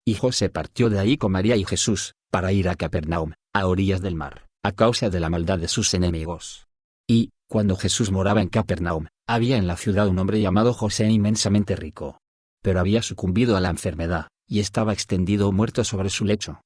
Y José partió de ahí con María y Jesús, para ir a Capernaum, a orillas del mar, a causa de la maldad de sus enemigos. Y, cuando Jesús moraba en Capernaum, había en la ciudad un hombre llamado José inmensamente rico. Pero había sucumbido a la enfermedad, y estaba extendido muerto sobre su lecho.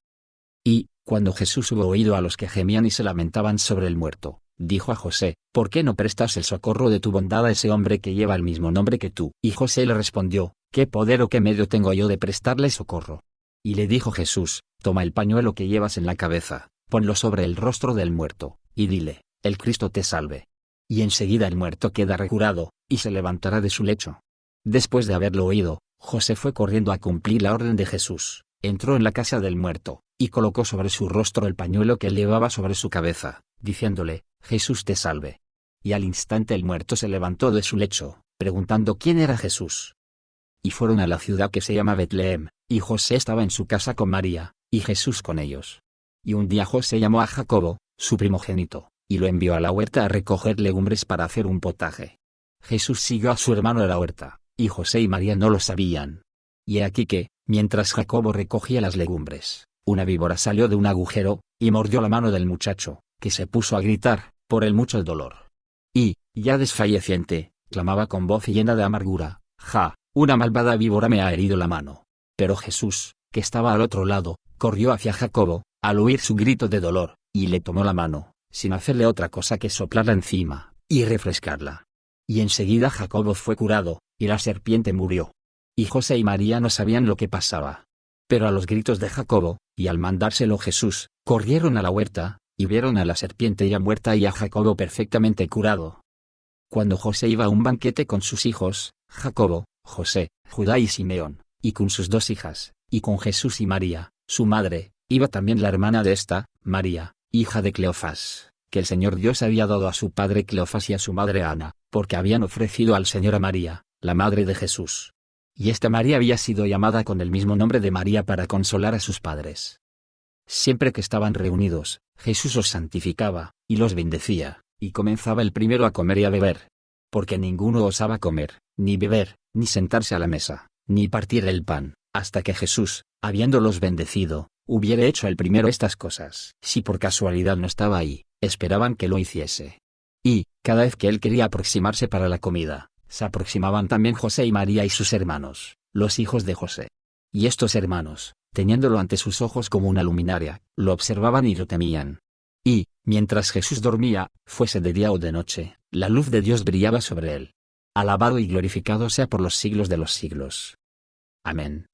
Y, cuando Jesús hubo oído a los que gemían y se lamentaban sobre el muerto, dijo a José: ¿Por qué no prestas el socorro de tu bondad a ese hombre que lleva el mismo nombre que tú? Y José le respondió: ¿Qué poder o qué medio tengo yo de prestarle socorro? Y le dijo Jesús: Toma el pañuelo que llevas en la cabeza, ponlo sobre el rostro del muerto, y dile: El Cristo te salve. Y enseguida el muerto queda recurado, y se levantará de su lecho. Después de haberlo oído, José fue corriendo a cumplir la orden de Jesús, entró en la casa del muerto, y colocó sobre su rostro el pañuelo que él llevaba sobre su cabeza, diciéndole: Jesús te salve. Y al instante el muerto se levantó de su lecho, preguntando quién era Jesús. Y fueron a la ciudad que se llama Betlehem, y José estaba en su casa con María, y Jesús con ellos. Y un día José llamó a Jacobo, su primogénito, y lo envió a la huerta a recoger legumbres para hacer un potaje. Jesús siguió a su hermano a la huerta, y José y María no lo sabían. Y he aquí que, mientras Jacobo recogía las legumbres, una víbora salió de un agujero, y mordió la mano del muchacho, que se puso a gritar, por el mucho dolor. Y, ya desfalleciente, clamaba con voz llena de amargura: ¡Ja! Una malvada víbora me ha herido la mano. Pero Jesús, que estaba al otro lado, corrió hacia Jacobo, al oír su grito de dolor, y le tomó la mano, sin hacerle otra cosa que soplarla encima, y refrescarla. Y enseguida Jacobo fue curado, y la serpiente murió. Y José y María no sabían lo que pasaba. Pero a los gritos de Jacobo, y al mandárselo Jesús, corrieron a la huerta, y vieron a la serpiente ya muerta y a Jacobo perfectamente curado. Cuando José iba a un banquete con sus hijos, Jacobo, José, Judá y Simeón, y con sus 2 hijas, y con Jesús y María, su madre, iba también la hermana de esta, María, hija de Cleofás, que el Señor Dios había dado a su padre Cleofás y a su madre Ana, porque habían ofrecido al Señor a María, la madre de Jesús. Y esta María había sido llamada con el mismo nombre de María para consolar a sus padres. Siempre que estaban reunidos, Jesús os santificaba, y los bendecía, y comenzaba el primero a comer y a beber. Porque ninguno osaba comer, ni beber, ni sentarse a la mesa, ni partir el pan, hasta que Jesús, habiéndolos bendecido, hubiera hecho el primero estas cosas. Si por casualidad no estaba ahí, esperaban que lo hiciese. Y, cada vez que él quería aproximarse para la comida, se aproximaban también José y María y sus hermanos, los hijos de José. Y estos hermanos, teniéndolo ante sus ojos como una luminaria, lo observaban y lo temían. Y, mientras Jesús dormía, fuese de día o de noche, la luz de Dios brillaba sobre él. Alabado y glorificado sea por los siglos de los siglos. Amén.